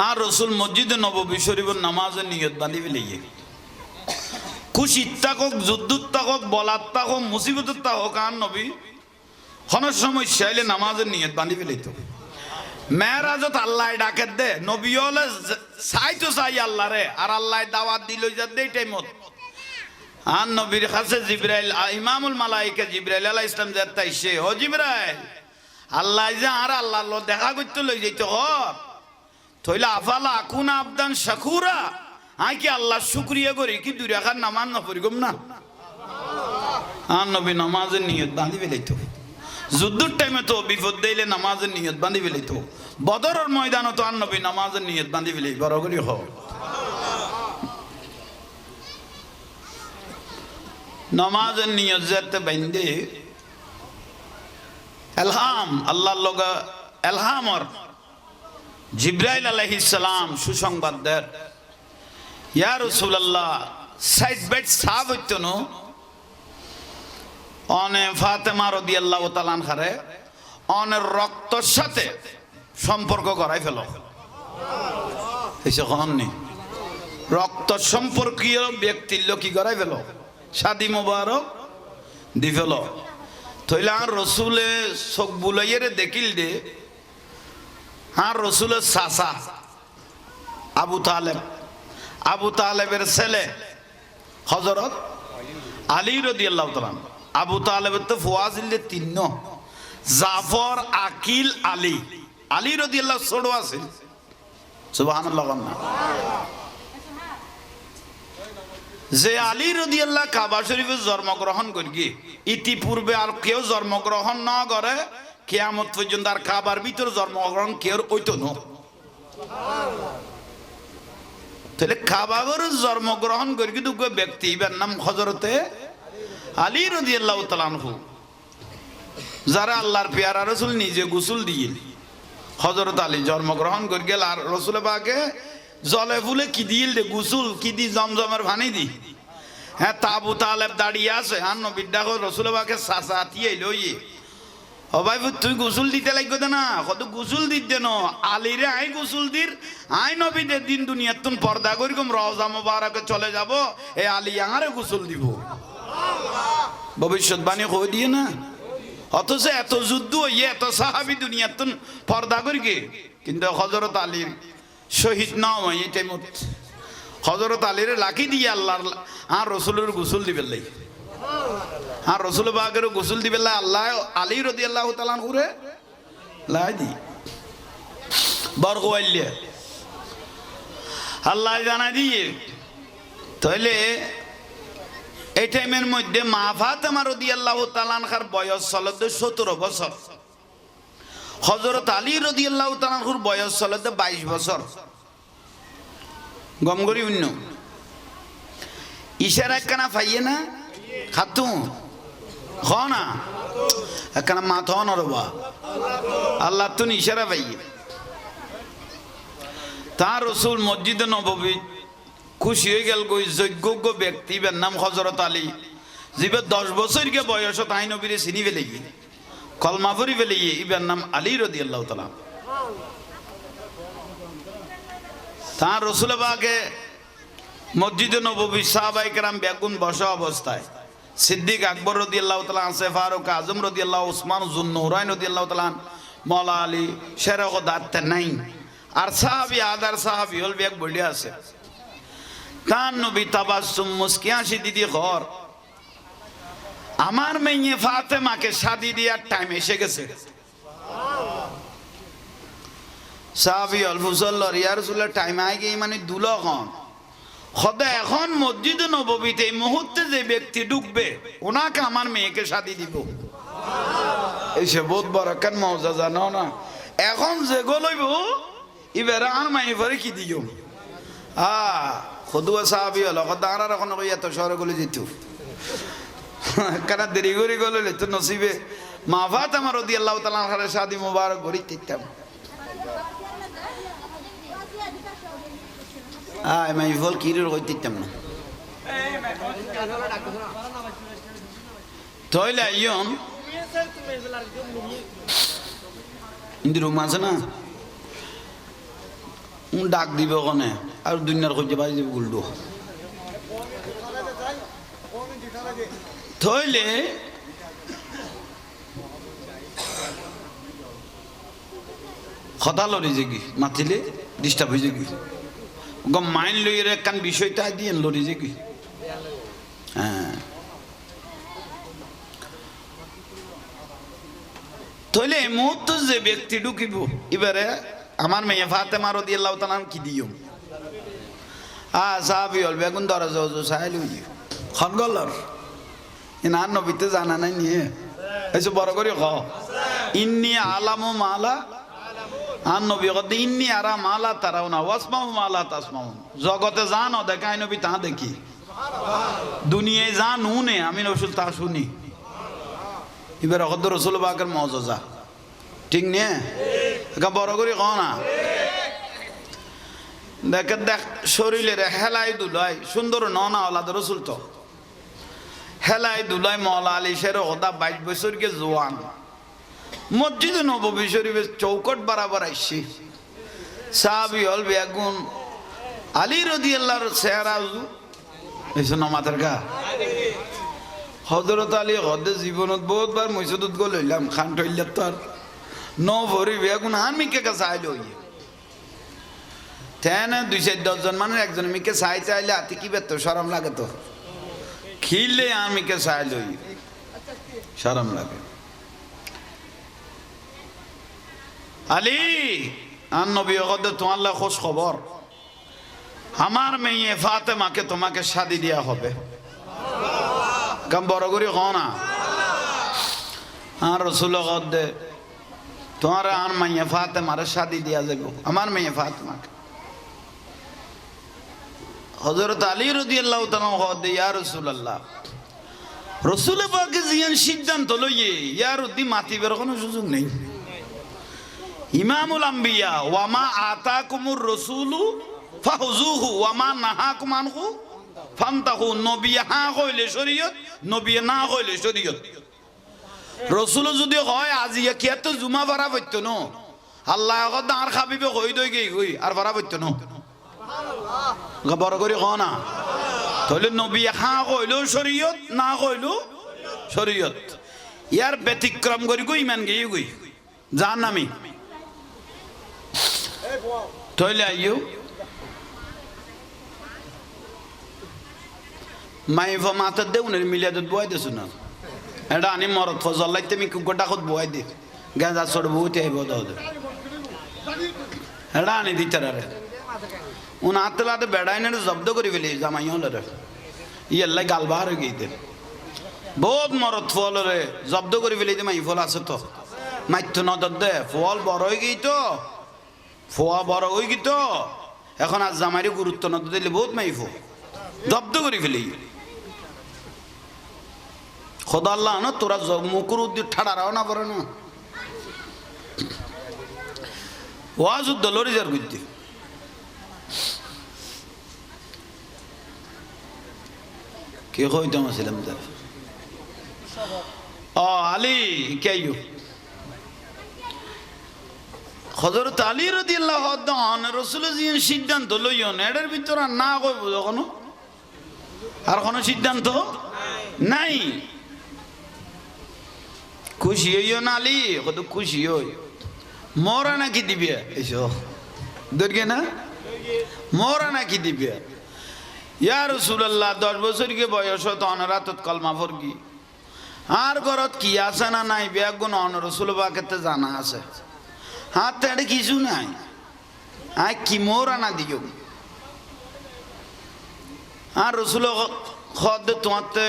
আর রসুল মসজিদে নববী শরীফের নামাজের নিয়ত বাঁধি ফেলিয়ে খুশি থাকুক যুদ্ধ থাকুক বলার থাকুক মুসিবতের থাকুক আর নবী হনের সমস্যা এলে নামাজের নিয়ত বাঁধি ফেলিত মেয়েরাজত আল্লাহ ডাকে দে নবী হলে চাই তো চাই আল্লাহ রে আর আল্লাহ দাওয়াত দিল দে টাইমত আর নবীর কাছে জিবরাইল ইমামুল মালাইকা জিবরাইল আলাইহিস সালাম যাইতাইছে ও জিবরাইল আল্লাহ যে আর আল্লাহর লো দেখা করতে লই যাইতো হ তইলা আফালা আকুনা আবদান শাকুরা আই কি আল্লাহ শুকরিয়া করি কি দুই রাকাত নামাজ না পড়ি গম না আর নবী নামাজের নিয়ত বাঁধি ফেলাইতো যুদ্ধের টাইমে তো বিপদ দিলে নামাজের নিয়ত বাঁধি ফেলাইতো বদরের ময়দানে তো আর নবী নামাজের নিয়ত বাঁধি ফেলাই বড় করি হ নামাজের নিয়ত যেতে বাইন্দে এলহাম আল্লাহর লগা এলহামর জিবরাইল আলাইহিস সালাম সুসংবাদ দেন ইয়া রাসূলুল্লাহ সাইড বাইট সাব হইতো ন অনে ফাতেমা রাদিয়াল্লাহু তাআলা আনহারে অনের রক্তর সাথে সম্পর্ক করাই ফেলো এসে হননি রক্ত সম্পর্কীয় ব্যক্তির লোক কি করাই ফেল শাদি মোবারক দি ফেল তইলে আর রসুলে চোখ বুলাইয়ের দেখিল দে আর রসুলের চাচা আবু তালেবের ছেলে হজরত আলী রাদিয়াল্লাহু তাআলা আবু তালেবের তো ফুয়াজিল তিন জাফর আকিল আলী রাদিয়াল্লাহু ছোট আছে সুবহানাল্লাহ না যে আলী রাদিয়াল্লাহু কাবা শরীফে জন্মগ্রহণ করি ইতিপূর্বে আর কেউ জন্মগ্রহণ না করে কিয়ামত পর্যন্ত আর কাবার ভিতর জন্মগ্রহণ কেউ হইতো না তাহলে কাবাগর জন্মগ্রহণ করি কিন্তু ব্যক্তি এবার নাম হযরতে আলী রাদিয়াল্লাহু তাআলা আনহু যারা আল্লাহর পেয়ারা রাসূল নিজে গোসল দিয়ে হযরত আলী জন্মগ্রহণ করে গেল আর রাসূল পাকে জলে ফুলে কি দিল দে গোসল কি দি জমজমের পানি দি হ্যাঁ তা আবু তালেব দাঁড়িয়ে আছে আর নবী ডাকো রাসূল পাকে চাচা আতিয়ে লইয়ে ও ভাই তুই গোসল দিতে লাগবে না কত গোসল দিতে ন আলীরে আই গোসল দির আই নবীতে দিন দুনিয়ার তুন পর্দা করিকম রওজা মুবারকে চলে যাব এ আলী আরে গোসল দিব ভবিষ্যৎবাণী কই দিয়ে না অথচ এত যুদ্ধ হইয়ে এত সাহাবী দুনিয়ার তুন পর্দা করি কে কিন্তু হযরত আলীর শহীদ না হয় এই টাইমত হযরত আলীরে লাকি দিয়ে আল্লাহর আর রাসূলের গোসল দিবেন লাই আর রাসূল পাকের গোসল দিবেন লাই আল্লাহ আলী রাদিয়াল্লাহু তাআলা করে লাই দি বরগওয়াইলে আল্লাহ জানা দিয়ে তাইলে এই টাইমের মধ্যে মা ফাতেমা রাদিয়াল্লাহু তাআলা আনহার বয়স ছিল 17 বছর হযরত আলী রাদিয়াল্লাহু তাআলা আনহুর বয়স ছিল 22 বছর গমগরি উন্ন ইশারা কানা পাইয়ে না খাতু খনা কানা মাথা নরবা আল্লাহ তুন ইশারা পাইয়ে তার রাসূল মসজিদে নববী খুশি হয়ে গেল কই যোগ্য ব্যক্তি এর নাম হযরত আলী জিবে 10 বছর কে বয়স তাই নবীরে চিনি ফেলে গিয়ে কলমা পড়ি ফেলে গিয়ে এর নাম আলী রাদিয়াল্লাহু তাআলা তার রাসূল পাকে মসজিদে নববী সাহাবায়ে কেরাম বেগুন বসা অবস্থায় সিদ্দিক আকবর রাদিয়াল্লাহু তাআলা আছে ফারুক আজম রাদিয়াল্লাহু উসমান যুন্নুরাইন রাদিয়াল্লাহু তাআলা মাওলা আলী শেরখ দাঁত নাই আর সাহাবী আদার সাহাবী হল বেগ বলি আছে তার নবী তাবাসসুম মুস্কি হাসি দিদি ঘর আমার মেয়ে ফাতেমাকে শাদি দেওয়ার টাইম এসে গেছে সাহাবী আল ফুসাল্লাহ ইয়া রাসূলুল্লাহ টাইম আই গই মানে দুলখন খোদা এখন মসজিদে নববীতে এই মুহূর্তে যে ব্যক্তি ঢুকবে ওনাকে আমার মেয়েকে শাদি দিব এসে বহুত বড় কেন মজা জানো না এখন যে গলইব এবারে আর মাই পরে কি দিও খুদুয়া সাহাবী হলো খোদা আর এখন কই এত শহরে গলে যেত কেন দেরি করে গলে তো নসিবে মা ফাতেমা রাদিয়াল্লাহু তাআলা আনহার শাদি মুবারক করি দিতাম মাই ফল কিরুর কই দিতাম না তইলে আইয়ন ইন্দি রুম আছে না ডাক দিব কনে আর দুনিয়ার কই যাবা যাব গুলডো তইলে কথা লরি যেগি মাতিলে ডিস্টার্ব হয়ে যেগি গম মাইন লইয়ের একখান বিষয়টা দিয়ে লরি যেগি হ্যাঁ তইলে এই মুহূর্তে যে ব্যক্তি ঢুকিব এবারে আমার মেয়ে ফাতেমা রাদিয়াল্লাহু তাআলা কি দিও সাহাবী হল বেগুন দরজা সাইল হই খনগলর ইনা নবীতে জানা নাই নিয়ে এসে বড় করে ক ইন্নী আলামু মালা আর নবী কত ইন্নী আরা মালা তারাও না ওয়াসমাউ মালা তাসমাউ জগতে জানো দেখাই নবী তা দেখি দুনিয়ায় জানু নে আমি রাসূল তা শুনি এবার কত রাসূল পাকের মুজিজা ঠিক নে এটা বড় করে ক না দেখ শরীরের হেলাই দুলাই সুন্দর ননা ওলাদ রাসূল তো হেলাই দুলাই মাওলা আলী শের ওদা 22 বছর কে জওয়ান মসজিদে নববী শরীফের চৌকট বরাবর আইছি সাহাবী হল বেগুন আলী রাদিয়াল্লাহর চেহারা এইসব নামাজের গা হযরত আলী হদে জীবনত বহুতবার মসজিদত গো লইলাম খান টইলাত তো আর ন ভরি বেগুন হামিকে কাছে আইলো তেন 2-10 জন মানে একজন মিকে চাই চাইলে আতি কি বেত শরম লাগে তো খিলে আমিকে চাইলো শরম লাগে আলী আর নবী হদে তোমার খোঁজ খবর আমার মেয়ে ফাতেমাকে তোমাকে শাদি দেয়া হবে কাম বড় করে কও না আর রাসূল গদে তোমার আর মেয়ে ফাতেমার শাদি দেয়া যাবে আমার মেয়ে ফাতেমাকে হযরত আলী রাদিয়াল্লাহু তাআলা গদে ইয়া রাসূলুল্লাহ রাসূল পাকে জিয়ান সিদ্ধান্ত লইয়ে ইয়ার উদ্দি মাতিবার কোনো সুযোগ নেই ইমামুল আম্বিয়া ওয়া মা আতাকুমুর রাসূলু ফাহুযুহু ওয়া মা নাহাকুম আনহু ফান্তাহু নবী হা কইলে শরীয়ত নবী না কইলে শরীয়ত রাসূল যদি হয় আজি কি এত জুমা ভরা হইতো ন আল্লাহ কত আর খাবিবে কই দই গই আর ভরা হইতো ন সুবহানাল্লাহ বড় করে কও না তাহলে নবী হা কইলো শরীয়ত না কইলো শরীয়ত ইয়ার ব্যতিক্রম করি কই ইমান গই গই জাহান্নামী তাহলে আইও মাইফা মাথা দেউনের মিলিয়াদত বয় দেছো না এটা আনি মরত ফজল লাইতে আমি গোটা খত বয় দে গাঁজা ছড় বহুত আইব দাদা এটা আনি দিতে রে উন আতলাতে বেড়াইনে জব্দ করে ফেলি জামাই হল রে ইয়াল্লাই গাল বাহার হয়ে গইতে বহুত মরত ফল রে জব্দ করে ফেলি যে মাই ফল আছে তো মাইতো নদর দে ফল বড় হয়ে গই তো ফোয়া বড় হয়ে গই তো এখন আর জামাইরে গুরুত্ব না দিলে বহুত মাইফো জব্দ করে ফেলি খোদা আল্লাহ না তোরা মুকুর উদ্দি ঠাড়ারাও না পড়ে না ওয়াজ উদ্দ লড়ি যার বুদ্ধি কে কইতাম ছিলাম ও আলী কেউ হযরত আলী রাদিয়াল্লাহু তাআলা রাসূল জিন সিদ্ধান্ত লইয়ন এর ভিতর না কইব যখন আর কোন সিদ্ধান্ত নাই খুশি হইও না আলী কত খুশি হই মোরা নাকি দিবে এসো দরগে না মোরা নাকি দিবে ইয়া রাসূলুল্লাহ 10 বছরকে বয়স তো অনরাতত কলমা পড়গি আর ঘরত কি আছে না নাই বেগুন অন রাসূল পাকেতে জানা আছে হাতে আর কিছু নাই আই কি মোরা না দিও আর রাসূল খদ তোমাতে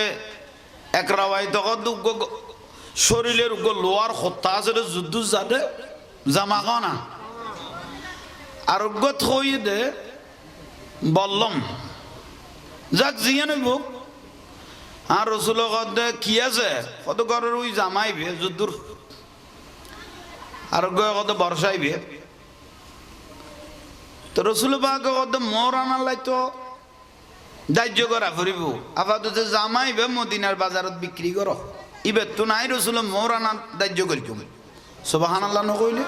এক রাওয়ায়াত কদ শরীরের উপর লোয়ার হত্যা আছে যুদ্ধ যাতে জামা খানা আরোগ্য থই দে বললাম যাক জিয়ানো বুক আর রাসূল কদ কি আছে কত ঘরের ওই জামাইবে যুদ্ধর আরোগ্য কত বর্ষাইবে তো রাসূল পাক কদ মোর আনালাই তো দাহ্য করা ফুরিব আপাতত জামাইবে মদিনার বাজারত বিক্রি করো ইবে তো নাই রাসূল মোর আনা দাহ্য করি তুমি সুবহানাল্লাহ নকইলে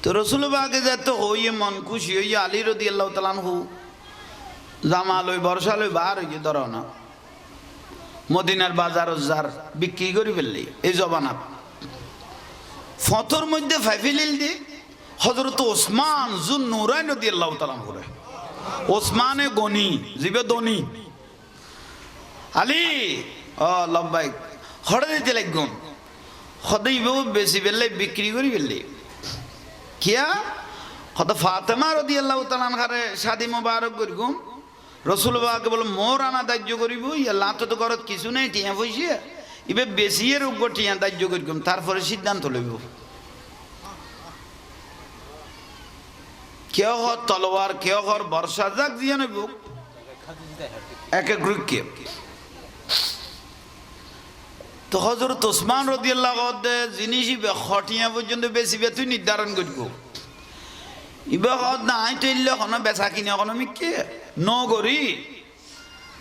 তো রাসূল পাক যত হইয়ে মন খুশি হইয়ে আলী রাদিয়াল্লাহু তাআলা আনহু জামা লই বর্ষা লই বার হইয়ে ধরো না মদিনার বাজার যার বিক্রি করি ফেললি এই জবানা ফতর মধ্যে ফাইফিলিল দি হযরত ওসমান জুন নুরাইন রাদিয়াল্লাহু তাআলা আনহু ওসমানে গনি জিবে দনি আলী ও লব্বাইক হড়ে দিতে লাগুন হদেই বেশি বেললে বিক্রি করি ফেললি কিয়া কত ফাতেমা রাদিয়াল্লাহু তাআলা আনহারে শাদি মোবারক করিগুম রাসূল পাক বলে মোর আনা দাহ্য করিব ইয়া তো ঘরত কিছু নাই টিয়া পয়সা ইবে বেশি এর উপর টিয়া দাহ্য করিগুম তারপরে সিদ্ধান্ত লইব কেউ হর তলোয়ার কেউ হর বর্ষা যাক দিয়ে নেব এক এক গ্রুপকে তো হযরত ওসমান রাদিয়াল্লাহু আনহু জিনিস ইবে খটিয়া পর্যন্ত বেশি তুই নির্ধারণ করিব ইবে হদ নাই তৈলে কোনো বেচা কিনে কোনো মিকে নগরী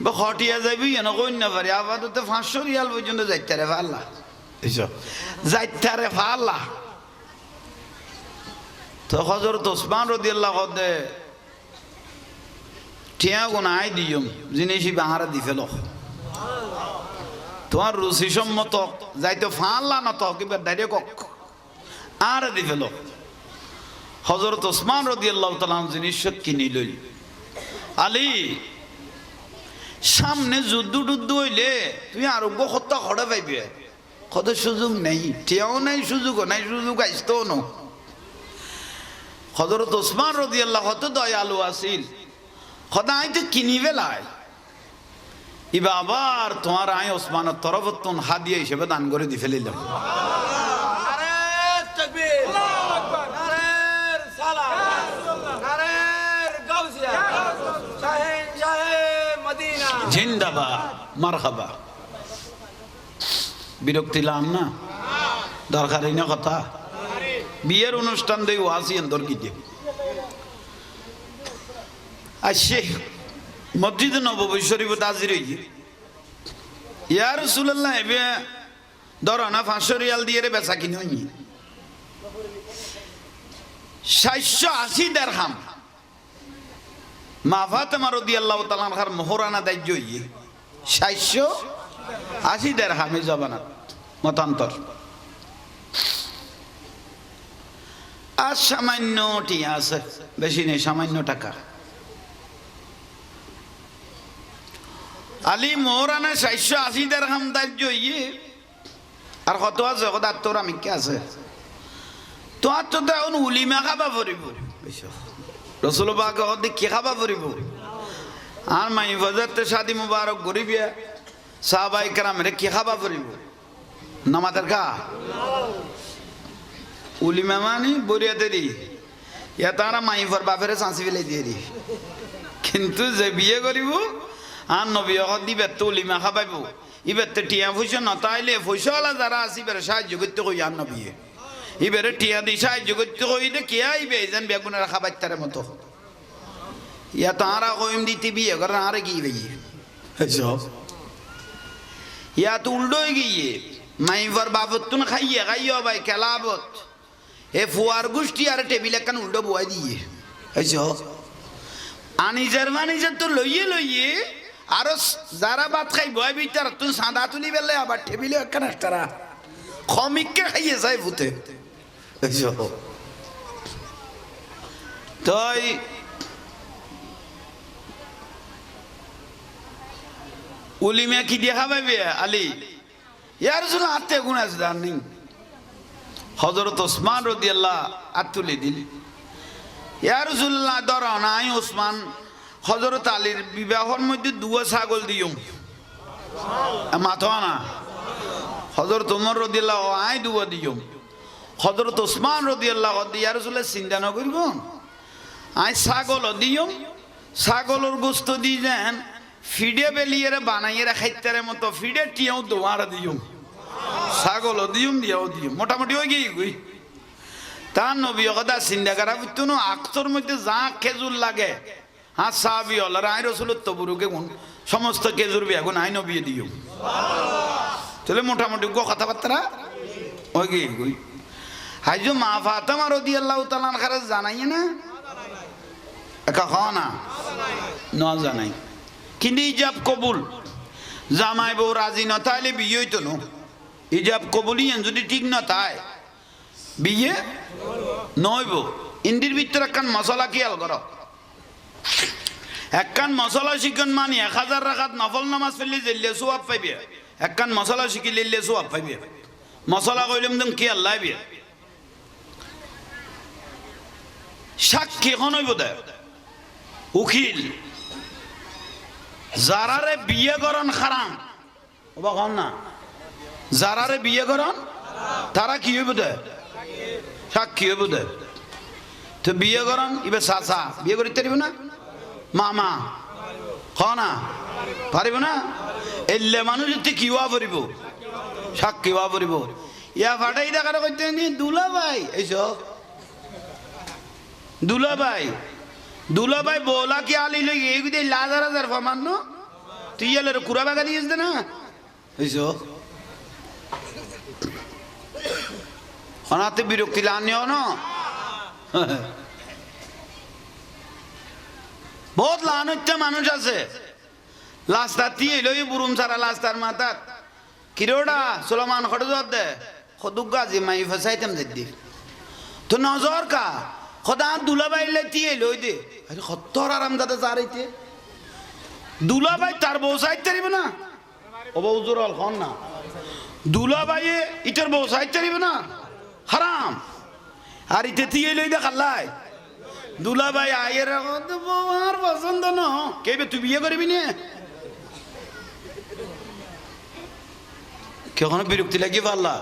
বা খটিয়া যাবি এনে কই না পারি আপাতত 500 রিয়াল পর্যন্ত যাইতে রে ভাল্লা এইসব যাইতে রে ভাল্লা তো হযরত ওসমান রাদিয়াল্লাহু আনহু টিয়া গুনাই দিয়ম জিনিসই বাহারা দি ফেল তোমার রুচি সম্মত যাইতো ফাল্লা না তো কিবা ডাইরেক্ট আর দি ফেল হযরত ওসমান রাদিয়াল্লাহু তাআলা জিনিস কিনি লই আলী সামনে যুদ্ধ টুদ্ধ হইলে তুমি আরোগ্য হত্যা খড়া পাইবে কত সুযোগ নেই টিয়াও নাই সুযোগও নাই সুযোগ আসতো না হযরত ওসমান রাদিয়াল্লাহু তো দয়ালু আছিল খোদাই তো কিনি বেলায় ইবা আবার তোমার আই ওসমানের তরফতন হাদিয়া হিসেবে দান করে দি ফেলিলাম নারে তাকবীর আল্লাহু আকবার নারে সালাম নারে গাউসিয়া শাহে মদিনা জিন্দাবাদ মারহাবা বিরক্তি লাম না দরকারই না কথা বিয়ের অনুষ্ঠান দেই ওয়াজি অন্তর কি দিয়ে আসে মসজিদ নববী শরীফ হাজির হই ইয়া রাসূলুল্লাহ এবে দরানা 500 রিয়াল দিয়ে রে বেচা কিনে হই 780 দিরহাম মা ফাতেমা রাদিয়াল্লাহু তাআলা আনহার মোহরানা দায়িত্ব হই 780 দিরহামে জবানা মতান্তর আর সামান্য টিয়া আছে বেশি নেই সামান্য টাকা আলী মোহরানা 780 দিরহাম দায়িত্ব হই আর কত আছে কত তোর আমি কি আছে তো তো এখন উলিমা খাবা পড়িব রসুল পাক হতে কি খাবা পড়িব আর মাই ফজরতে শাদি মুবারক গরিবিয়া সাহাবায়ে কেরামের কি খাবা পড়িব নামাজের কা উলিমা মানে বরিয়াতে দি ইয়া তারা মাই ফর বাপেরে চাঁচি ফেলে দিয়ে দি কিন্তু যে বিয়ে করিব আর নবী হক দিবে তো উলিমা খাবাইব ইবেতে টিয়া পয়সা নতাইলে পয়সাওয়ালা যারা আছে ইবেরে সাহায্য করতে কই আর নবী ইবেরে টিয়া দি সাহায্য করতে কইলে কে আইবে যেন বেগুনের খাবাইতারে মতো ইয়া তারা কইম দিতে বিয়ে করে আর কি ভাই সব ইয়া তো উল্টো গিয়ে মাইফার বাবত তুন খাইয়ে খাইও ভাই খেলাবত এ ফুয়ার গুষ্টি আর টেবিল একখান উল্টো বয়াই দিয়ে সব আনিজার মানিজার তো লইয়ে আরো যারা ভাত খাই বয় বিটার তুই সাদা তুলি বেলে আবার টেবিলে একখান একটারা খমিককে খাইয়ে যায় ভূতে তাই উলিমা কি দেখা পাইবে আলী ইয়ার জন্য আত্মে গুণ আছে তার নেই হযরত ওসমান রাদিয়াল্লাহু আতুলি দিল ইয়া রাসূলুল্লাহ ধরো নাই ওসমান হযরত আলীর বিবাহের মধ্যে দুয়া ছাগল দিও মাথা না হযরত ওমর রাদিয়াল্লাহু আই দুয়া দিও হযরত ওসমান রাদিয়াল্লাহু ইয়া রাসূলুল্লাহ চিন্তা না করিব আই ছাগল দিও ছাগলের গোশত দি দেন ফিডে বেলিয়ে বানাইয়ে খাইতারে মতো ফিডে টিয়াও দোয়ার দিও ছাগল দিও দিও মোটামুটি হয়ে গই তার নবী কথা চিন্তা করা বুঝতো না আক্তর মধ্যে যা খেজুর লাগে হ্যাঁ সাহাবি হল আই রসুলের তবুরুকে গুণ সমস্ত খেজুর বেগুন আই নবী দিও তাহলে মোটামুটি গো কথাবার্তা ওই গই হাইজো মা ফাতেমা রাদিয়াল্লাহু তাআলা আনহা জানাই না একা খাওয়া না জানাই কিন্তু ইজাব কবুল জামাই বউ রাজি না তাইলে বিয়ে হইতো না ইজাব কবুল যদি ঠিক না তাই বিয়ে নইব ইন্দির ভিতরে একখান মশলা খেয়াল করো একখান মশলা শিখন মানে 1000 রাকাত নফল নামাজ পড়লে জেলে সওয়াব পাইবে একখান মশলা শিখিলে সওয়াব পাইবে মশলা কইলাম তুমি কি আল্লাহ বিয়ে সাক্ষী এখন হইব দে উকিল যারারে বিয়ে করন হারাম ওবা কম না যারারে বিয়ে করন তারা কি হইব দে সাক্ষী হইব দে তো বিয়ে করন ইবে চাচা বিয়ে করিতে পারিব না মামা খ না পারিব না এলে মানুষ যদি কি হওয়া পড়িব সাক্ষী হওয়া পড়িব ইয়া ফাটাই দেখার কইতে নি দুলা ভাই এইসব দুলা ভাই বলা কি আলি লই এগুদে লাজার ফমান ন তুই এলে কুড়া বাগা দিয়েছ না এইসব অনাতে বিরক্তি লানিও না বহুত লানত্যা মানুষ আছে লাস্তার দিয়ে লই বুরুম সারা লাস্তার মাথাত কিরোডা সুলেমান খড়জর দে খদুগা জি মাই ফসাইতাম দিদি তো নজর কা খদা দুলাবাইলে দিয়ে লই দে আরে খত্তর আরাম দাদা জারাইতে দুলাবাই তার বউ সাইতে পারিব না ও বউ জোরাল খন না দুলাবাইয়ে ইটার বউ সাইতে পারিব না হারাম আর ইতে দিয়ে লই দে খাল্লাই দুলাবাই আয়ের বউ আর পছন্দ ন কেবে তুই বিয়ে করবি না কখনো বিরক্তি লাগি পারলা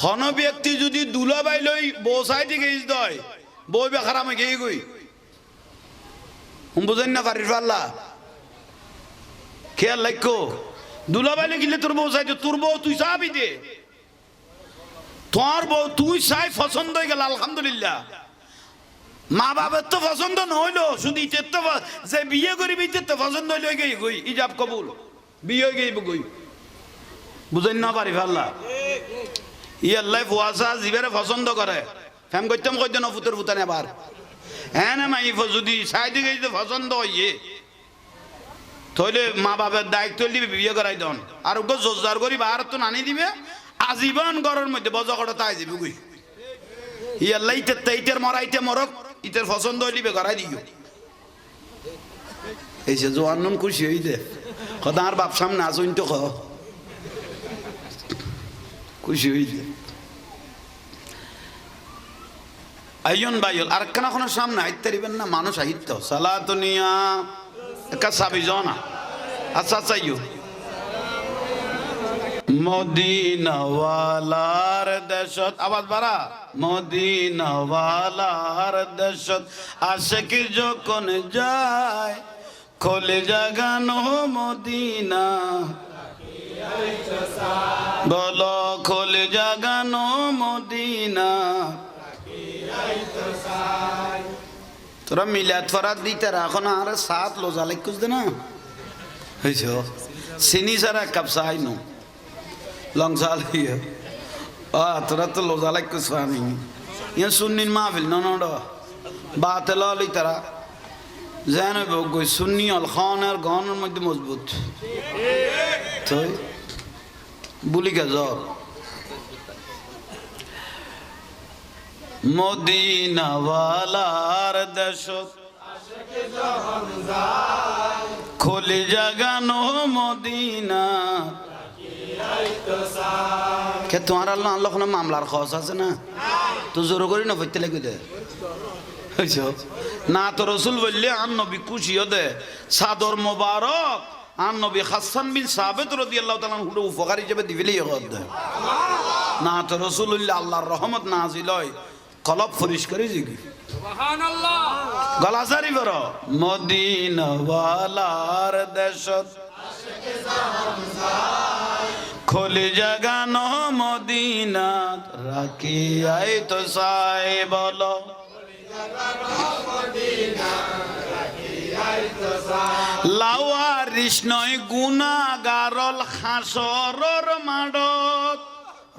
কোন ব্যক্তি যদি দুলাবাই লই বসাই দিকে দয় বই বে খারাপ হয়ে গিয়ে গই বুঝেন না পারিস পারলা খেয়াল লাইকো দুলাবাই গিলে তোর বসাই তোর বউ তুই চাবি দে তোর বউ তুই চাই পছন্দ হয়ে গেল আলহামদুলিল্লাহ মা বাবার তো পছন্দ নহইলো শুধু ইটের তো যে বিয়ে করিবি ইটের তো পছন্দ হইলো গই গই ইজাব কবুল বিয়ে হয়ে গই গই বুঝেন না পারি ফাল্লা ইয়াল্লাই ফুয়াশা জিবারে পছন্দ করে ফ্যাম করতাম কইতে না ফুতের ফুতানে আবার হ্যাঁ না মাই যদি সাইডে গেছে পছন্দ হইয়ে তাহলে মা বাবার দায়িত্ব দিবে বিয়ে করাই দন আর ওকে জোরদার করি বাহার তো নানি দিবে আজীবন ঘরের মধ্যে বজা করে তাই দিবে গুই ইয়াল্লাই ইটের মরাইতে মরক ইটের পছন্দ হইলিবে করাই দিও এই যে জোয়ান নুন খুশি হই দে কথা আর বাপ সামনে আসুন তো খুশি হইছে আইয়ন বাইল আর কেন কোনো সামনে আইতে পারিবেন না মানুষ আহিত সালাতুনিয়া একা সাবি জনা আচ্ছা আচ্ছা ইউ মদিনাওয়ালার দেশত আওয়াজ বাড়া মদিনাওয়ালার দেশত আশিক যখন যায় খোলে জাগানো মদিনা বলো খোলে জাগানো মদিনা তোরা মিলাদ ফরাত দিতে এখন আর সাত লোজা লাইকুস দে না হয়েছ চিনি সারা কাপ চাই নো লং সাল তোরা তো লোজা লাইকুস পানি ইয়ে সুন্নিন মাহফিল ননড বাতে লই তারা যেন গই সুন্নি অল খানের গনের মধ্যে মজবুত তো বুলিকা জ্বর মদিনাওয়ালার দেশত খোলে জাগানো মদিনা কে তোমার আল্লাহ আল্লাহ কোনো মামলার খরচ আছে না তো জোর করি না ফেরতে লাগবে দে না তো রসুল বললে আর নবী খুশিও দে সাদর মোবারক আর নবী হাসান বিন সাবিত রাদিয়াল্লাহু তাআলা হুডু উপকার হিসেবে দিবেলেই হদ না তো রাসূলুল্লাহ আল্লাহর রহমত নাজিল হয় কলব পরিষ্কারই জিগি সুবহানাল্লাহ গলাজারি বড় মদিনাওয়ালার দেশত আশিকে জাহান খোলে জাগানো মদিনা রাখি আই তো সাই বলো লাওয়ারিস নয় গুনাগারল হাসরর মাডত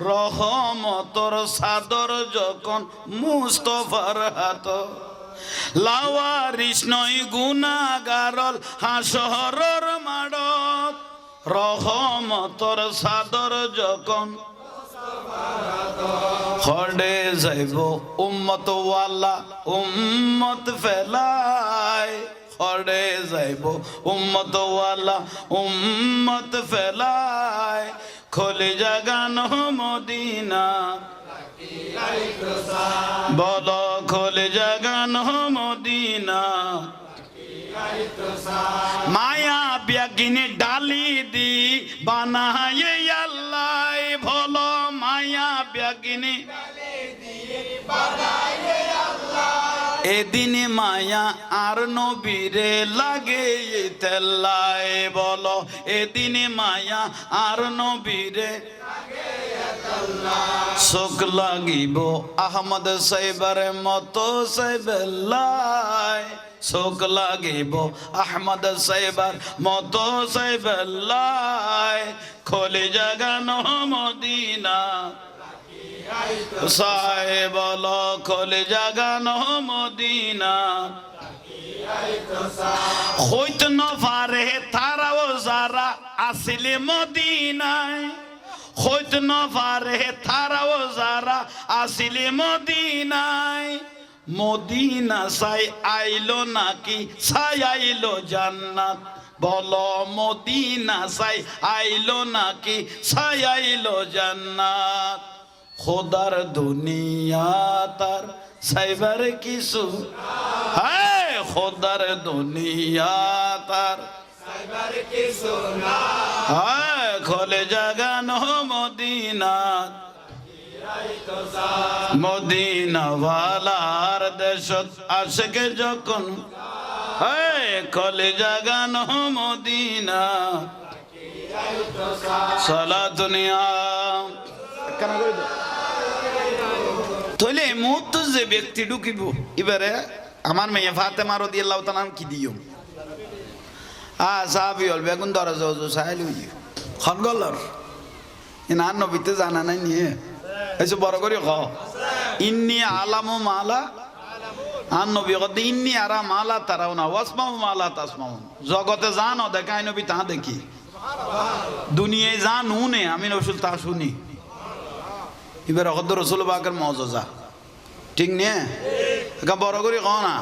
রহমতর সাদর যখন মুস্তফার হাত লাওয়ারিস নয় গুনাগারল হাসরর মাডত রহমতর সাদর যখন খড়ে যাইব উম্মত ওয়ালা উম্মত ফেলায় খড়ে যাইব উম্মত ওয়ালা উম্মত ফেলায় খোলে জাগানো মদিনা বলো খোলে জাগানো মদিনা মায়া ব্যাগিনে ডালি দি বানায়ে আল্লাহ ভলো মায়া ব্যাগিনে এদিনে মায়া আর নবীরে লাগে তেল্লায় বলো এদিনে মায়া আর নবীরে শোক লাগিব আহমদ সাহেবের মতো সাহেবেল্লায় শোক লাগিব আহমদ সাহেবের মতো সাহেবেল্লায় খোলে জাগানো মদিনা সাহেব খোলে জাগানো মদিনা হইত না পারে তারাও যারা আসিলে মদিনায় হইত না পারে তারাও যারা আসিলে মদিনায় মদিনা সাই আইলো নাকি সাই আইলো জান্নাত বলো মদিনা সাই আইলো নাকি সাই আইলো জান্নাত খোদার দুনিয়া তার সাইবার কিছু হ্যাঁ খোদার দুনিয়া তার সাইবার কিছু না হ্যাঁ খোলে জাগানো মদিনা মদিনাওয়ালার দেশত আশকে যখন হ্যাঁ খোলে জাগানো মদিনা সালা দুনিয়া কেন করে দাও তাহলে মুহূর্ত যে ব্যক্তি ঢুকিব এবারে আমার মেয়ে ফাতেমা রাদিয়াল্লাহু তাআলা কি দিও সাহাবী হল বেগুন দরজা সাইল হই খনগলর ইনা নবীতে জানা নাই নিয়ে এসে বড় করে ক ইন্নী আলামু মালা আর নবী কত ইন্নী আরা মালা তারাও না ওয়াসমাউ মালা তাসমাউ জগতে জানো দেখাই নবী তা দেখি দুনিয়ায় জানু নে আমি রসুল তা শুনি এবার অকদ রসুল বাকের মজা ঠিক নিয়ে বড় করে ক না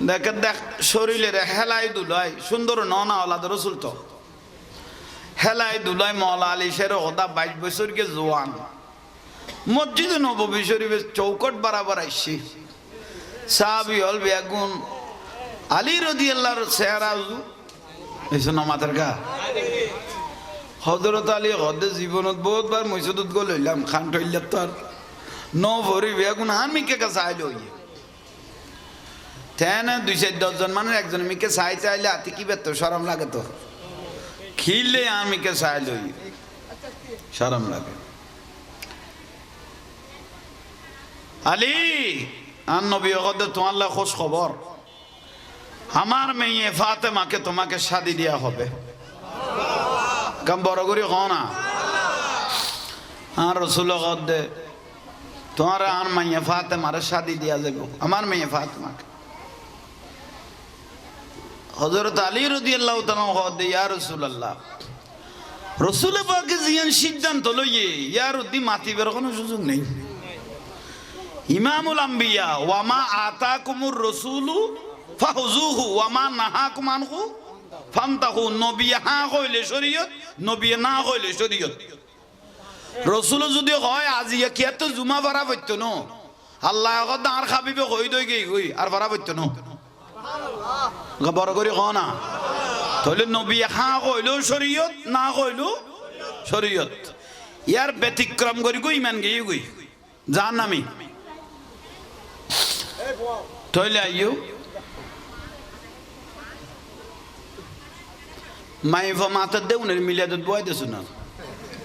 দেখে দেখ শরীরের হেলাই দুলাই সুন্দর ননা ওলাদ রসুল তো হেলাই দুলাই মৌলা আলী শের হদা 22 বছরকে জোয়ান মসজিদে নববী শরীফের চৌকট বরাবর আইসি সাহাবী হল বেগুন আলী রাদিয়াল্লাহর চেহারা এসে নামাতের গা হযরত আলী হদে জীবনত বহুতবার মসজিদত গো লইলাম খান টইলাত তো আর ন ভরি বেগুন হামিকে কাছে আইলো তেন 2-10 জন মানে একজন মিকে চাই চাইলে আতি কি বেত শরম লাগে তো খিলে আমিকে চাইল শরম লাগে আলী আর নবী ওগদে তোমার খোঁজ খবর আমার মেয়ে ফাতেমাকে তোমাকে শাদি দেয়া হবে কাম বড় করে কও না আর রাসূল ওগদে তোমার আর মেয়ে ফাতেমার শাদি দেয়া যাবে আমার মেয়ে ফাতেমাকে হযরত আলী রাদিয়াল্লাহু তাআলা ওগদে ইয়া রাসূলুল্লাহ রাসূল পাকে জিয়ান সিদ্ধান্ত লইয়ে ইয়ার উদ্দি মাতিবার কোনো সুযোগ নেই ইমামুল আম্বিয়া ওয়া মা আতাকুমুর রাসূলু ফাহুযুহু ওয়া মা নাহাকুম আনহু ফান্তাহু নবী হা কইলে শরীয়ত নবী না কইলে শরীয়ত রাসূল যদি হয় আজি কি এত জুমা ভরা হইতো ন আল্লাহ কত আর খাবিবে কই দই গই আর ভরা হইতো ন সুবহানাল্লাহ বড় করে কও না তাহলে নবী হা কইলো শরীয়ত না কইলো শরীয়ত ইয়ার ব্যতিক্রম করি গই ইমান গই গই জাহান্নামী তাহলে আইও মাইফা মাথা দেউনের মিলিয়াদত বয় দেছো না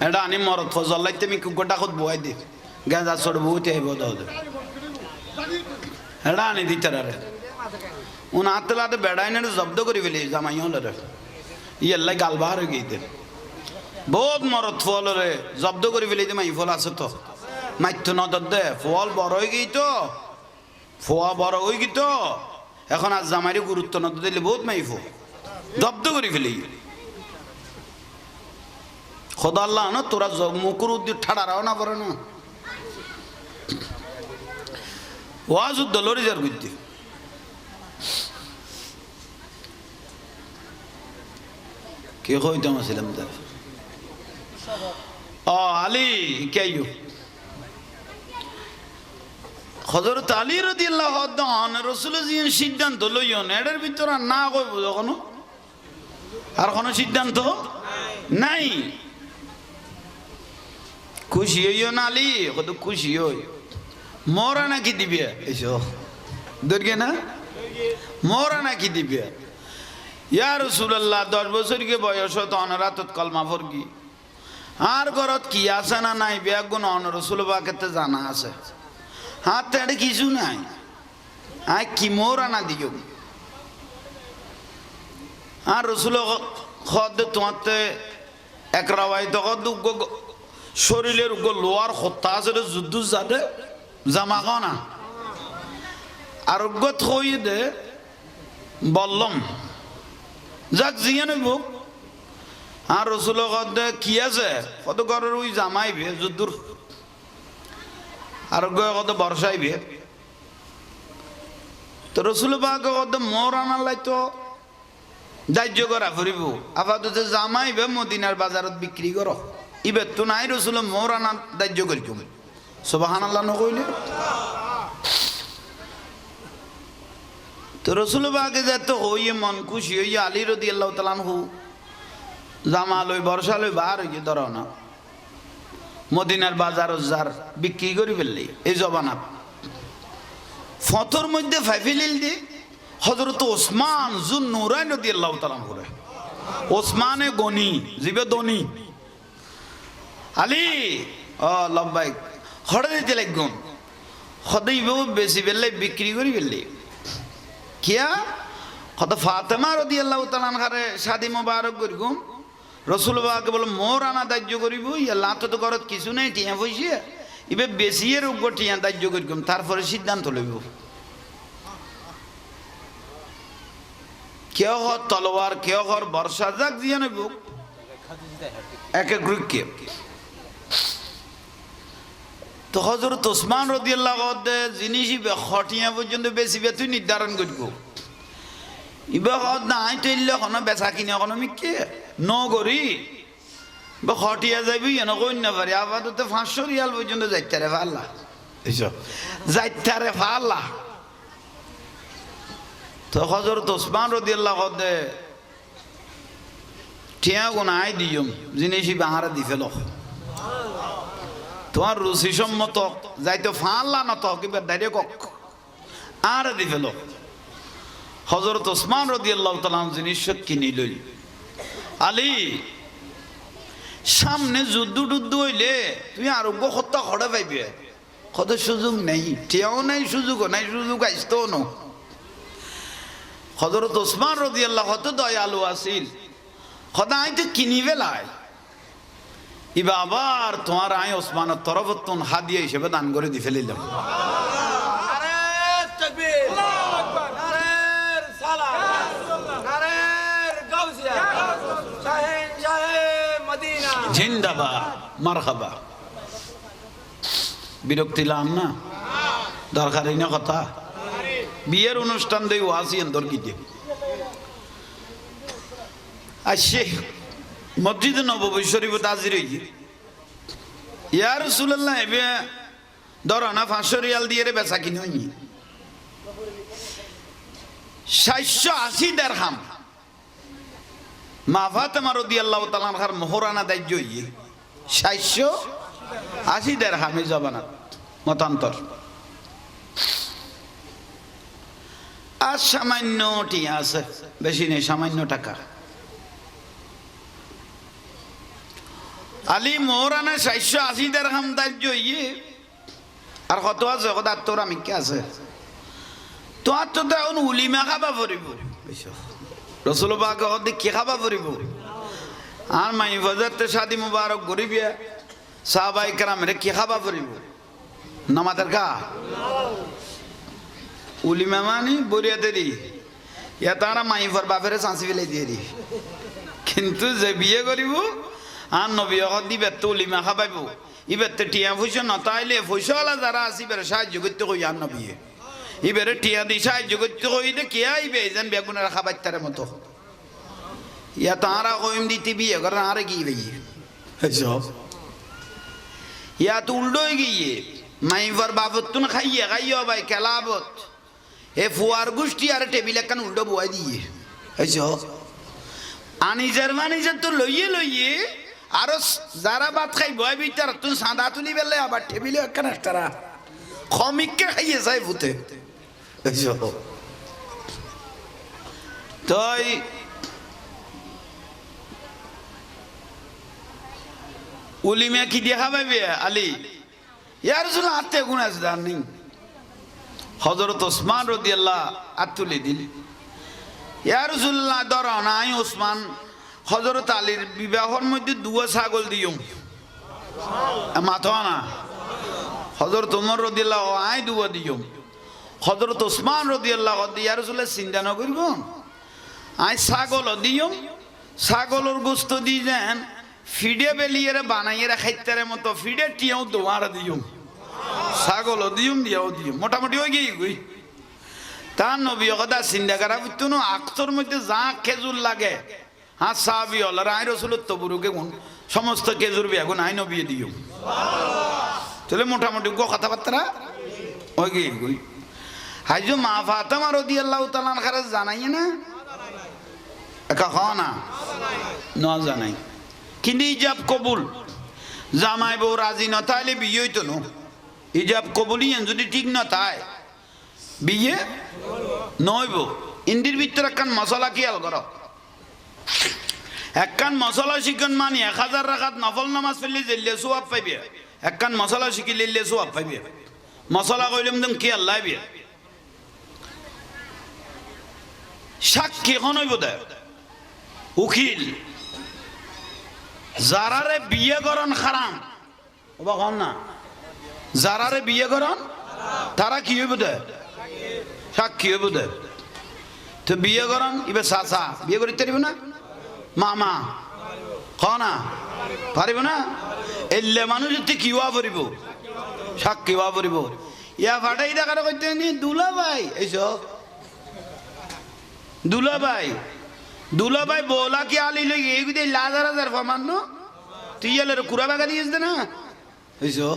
এটা আনি মরত ফজল লাইতে আমি গোটা খত বয় দে গাঁজা ছড় বহুত আইব দাও এটা আনি দিতে রে উন আতলাতে বেড়াইনে জব্দ করে ফেলি জামাই হল রে ইয়াল্লাই গাল বাহার হয়ে গিয়ে বহুত মরত ফল রে জব্দ করে ফেলি মাই ফল আছে তো মাইথ নদর দে ফল বড় হয়ে গিয়ে তো ফোয়া বড় হয়ে গিয়ে তো এখন আর জামাইরে গুরুত্ব না দিলে বহুত মাইফো জব্দ করে ফেলি খোদা আল্লাহ না তোরা মুকুর উদ্দি ঠাড়ারাও না পারে না ওয়াজ উদ্দলরি যার বুদ্ধি কে কইতাম আসলাম তার ও আলী কেউ হযরত আলী রাদিয়াল্লাহু তাআলা রাসূল জিন সিদ্ধান্ত লইও না এর ভিতর না কইব যখন আর কোন সিদ্ধান্ত নাই খুশি হইও না আলী কত খুশি হই মোরা নাকি দিবে এসো দরগে না মোরা নাকি দিবে ইয়া রাসূলুল্লাহ 10 বছরকে বয়স তো অনরাতত কলমা পড়গি আর ঘরত কি আছে না নাই বেগুন অন রাসূল পাকেতে জানা আছে হাতে এটা কিছু নাই আই কি মোরা না দিও আর রাসূল খদ তোমাতে এক রাওয়ায় তো শরীরের উপর লোয়ার হত্যা আছে যুদ্ধ যাতে জামা খানা আরোগ্য থই দে বললাম যাক জিয়ে নইব আর রসুল দে কি আছে কত ঘরের ওই জামাইবে যুদ্ধর আরোগ্য কত বর্ষাইবে তো রসুল বাগ কত মোর আনার লাইতো দাহ্য করা ফুরিব আপাতত জামাইবে মদিনার বাজারত বিক্রি করো ইবে তো নাই রসুল মোর আনার দাহ্য করি তুমি সুবহানাল্লাহ নকইলে তো রসুল বাগে যেত হইয়ে মন খুশি হইয়ে আলী রাদিয়াল্লাহু তাআলা আনহু জামা লই বর্ষা লই বার হইয়ে ধরো না মদিনার বাজার যার বিক্রি করি ফেললি এই জবানা ফতর মধ্যে ফাইফিলিল দি হযরত ওসমান জুন নুরাইন রাদিয়াল্লাহু তাআলা আনহু ওসমানে গনি জিবে দনি আলী ও লব্বাইক হড়ে দিতে লাগুন হদেই বেশি বেললে বিক্রি করি ফেললি কিয়া কত ফাতেমা রাদিয়াল্লাহু তাআলা আনহারে শাদি মোবারক করিগুম রসুল বাকে বলে মোর আনা দাহ্য করিব ইয়া তো ঘরত কিছু নেই টিয়া পয়সা ইবে বেশি এর উপর টিয়া দাহ্য করিগুম তারপরে সিদ্ধান্ত লইব কেউ হর তলোয়ার কেউ হর বর্ষা যাক দিয়ে নেব এক এক গ্রুপকে তো হযরত ওসমান রাদিয়াল্লাহু আনহু জিনিস ইবে খটিয়া পর্যন্ত বেশি বে তুই নির্ধারণ করিব ইবে হদ নাই তৈলে কোনো বেচা কিনে কোনো মিকে নগরি বা খটিয়া যাবি এনে কই না পারি আপাতত 500 রিয়াল পর্যন্ত যাইতে রে আল্লাহ এইসব যাইতে রে আল্লাহ তো হযরত ওসমান রাদিয়াল্লাহু আনহু টিয়া গুনাই দিয়ম জিনিসই বাহারা দি ফেল তোমার রুচি সম্মত যাইতো ফাল্লা না তো কিবা ডাইরেক্ট আর দি ফেল হযরত ওসমান রাদিয়াল্লাহু তাআলা জিনিস কিনি লই আলী সামনে যুদ্ধ টুদ্ধ হইলে তুই আরোগ্য হত্যা খড়ে পাইবে কত সুযোগ নেই টিয়াও নাই সুযোগও নাই সুযোগ আসতো না হযরত ওসমান রাদিয়াল্লাহু তো দয়ালু আছিল খোদাই তো কিনি বেলায় ইবা আবার তোমার আই ওসমানের তরফতন হাদিয়া হিসেবে দান করে দি ফেলিলাম নারে তাকবীর আল্লাহু আকবার নারে সালাম নারে গাউসিয়া শাহেন শাহে মদিনা জিন্দাবাদ মারহাবা বিরক্তি লাম না দরকারই না কথা বিয়ের অনুষ্ঠান দেই ওয়াজি অন্তর কি দে আসে মসজিদ নববী শরীফ হাজির হই ইয়া রাসূলুল্লাহ এবে ধরো না 500 রিয়াল দিয়ে রে বেচা কিনে হই 780 দিরহাম মা ফাতেমা রাদিয়াল্লাহু তাআলা আনহার মোহরানা দাহ্য হই 780 দিরহাম এই জবানা মতান্তর আর সামান্য টিয়া আছে বেশি নেই সামান্য টাকা আলী মোহরানা 780 দিরহাম দাহ্য হই আর কত আছে কত তোর আমি কি আছে তো আর তো এখন উলিমা খাবা পড়িব রসুল পাক হদি কি খাবা পড়িব আর মাই ফজরতে শাদি মুবারক গরিবিয়া সাহাবায়ে কেরামের কি খাবা পড়িব নামাজের কা উলিমা মানি বরিয়া দেরি ইয়া তারা মাই ফর বাপেরে চাঁচি ফেলে দিয়ে দি কিন্তু যে বিয়ে করিব আর নবী হদি বেত উলিমা খাবাইব ইবেতে টিয়া পয়সা নতাইলে পয়সাওয়ালা যারা আছে ইবের সাহায্য করতে কই আর নবী ইবেরে টিয়া দি সাহায্য করতে কইলে কে আইবে যেন বেগুনের খাবাইতারে মতো ইয়া তারা কইম দিতে বিয়ে করে আরে কি ভাই সব ইয়া তো উল্টো হয়ে গিয়ে মাইফার বাবত তুন খাইয়ে খাইও ভাই কেলাবত এ ফুয়ার গোষ্ঠী আর টেবিল একখান উল্টো বয়াই দিয়ে সব আনিজার মানিজার তো লইয়ে লইয়ে আরো যারা ভাত খাই বয় বিটার তুই সাদা তুলি বেলে আবার টেবিলে একখান একটারা খমিককে খাইয়ে যায় ভূতে তাই উলিমা কি দেখা পাইবে আলী ইয়ার জন্য আত্মে গুণ আছে জান নেই হযরত ওসমান রাদিয়াল্লাহু আতুলি দিল ইয়া রাসূলুল্লাহ ধরো নাই ওসমান হযরত আলীর বিবাহের মধ্যে দুয়া ছাগল দিও মাথা না হযরত ওমর রাদিয়াল্লাহু আই দুয়া দিও হযরত ওসমান রাদিয়াল্লাহু ইয়া রাসূলের চিন্তা না করিব আই ছাগল দিও ছাগলের গোশত দি যেন ফিডে বেলিয়ে বানাইয়ে খাইতারে মতো ফিডে টিয়াও দোয়ার দিও ছাগল দিও দিও দিও মোটামুটি হয়ে গিয়ে গই তার নবী কথা চিন্তা করা বুঝতো না আক্তর মধ্যে যা খেজুর লাগে হ্যাঁ সাহাবি হল আই রসুলের তবুরুকে কোন সমস্ত খেজুর বেগুন আই নবী দিও তাহলে মোটামুটি গো কথাবার্তা হয়ে গিয়ে গই হাইজো মা ফাতেমা রাদিয়াল্লাহু তাআলা আনহা জানাই না একা খাওয়া না না জানাই কিন্তু ইজাব কবুল জামাই বউ রাজি না তাইলে বিয়ে হইতো না ইজাব কবুল যদি ঠিক না তাই বিয়ে নইব ইন্দির ভিতরে একখান মশলা খেয়াল করো একখান মশলা শিখন মানি 1000 রাকাত নফল নামাজ পড়লে জেলে সোয়াব পাইবে একখান মশলা শিখি লিলে সোয়াব পাইবে মশলা কইলাম তুমি কি আল্লাহ বিয়ে সাক্ষী এখন হইব দে উকিল যারারে বিয়ে করন হারাম ওবা কন না যারারে বিয়ে করন তারা কি হইব দে সাক্ষী হইব দে তো বিয়ে করন ইবে চাচা বিয়ে করিতে পারিব না মামা ক না পারিব না এলে মানুষ কি হওয়া পড়িব সাক্ষী হওয়া পড়িব ইয়া ফাটাই দেখাটা কইতে নি দুলা ভাই এইসব দুলা ভাই বলা কি আলি লই এগুদে লাজার হাজার ফমান ন তুই এলের কুড়া বাগা দিয়েছ না এইসো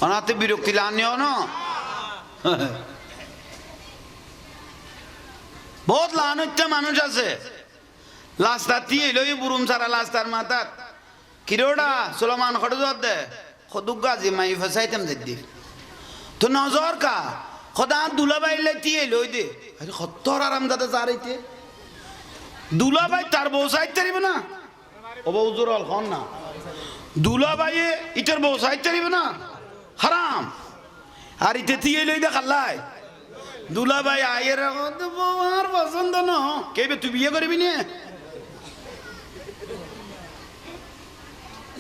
অনাতে বিরক্তি লানিও না বহুত লানুচ্ছা মানুষ আছে লাস্তার দিয়ে লই বুরুম সারা লাস্তার মাথার কিরোডা সুলেমান খড়জর দে খদুগা জি মাই ফসাইতাম দিদি তো নজর কা খদা দুলাবাই লেতিয়ে লই দে আরে খত্তর আরাম দাদা জারাইতে দুলাবাই তার বউ সাইতে পারিব না ও বউ জোরাল খন না দুলাবাই ইটার বউ সাইতে পারিব না হারাম আর ইতে তিয়ে লই দে খাল্লাই দুলাবাই আয়ের বউ আর পছন্দ না কেবে তুই বিয়ে করবি না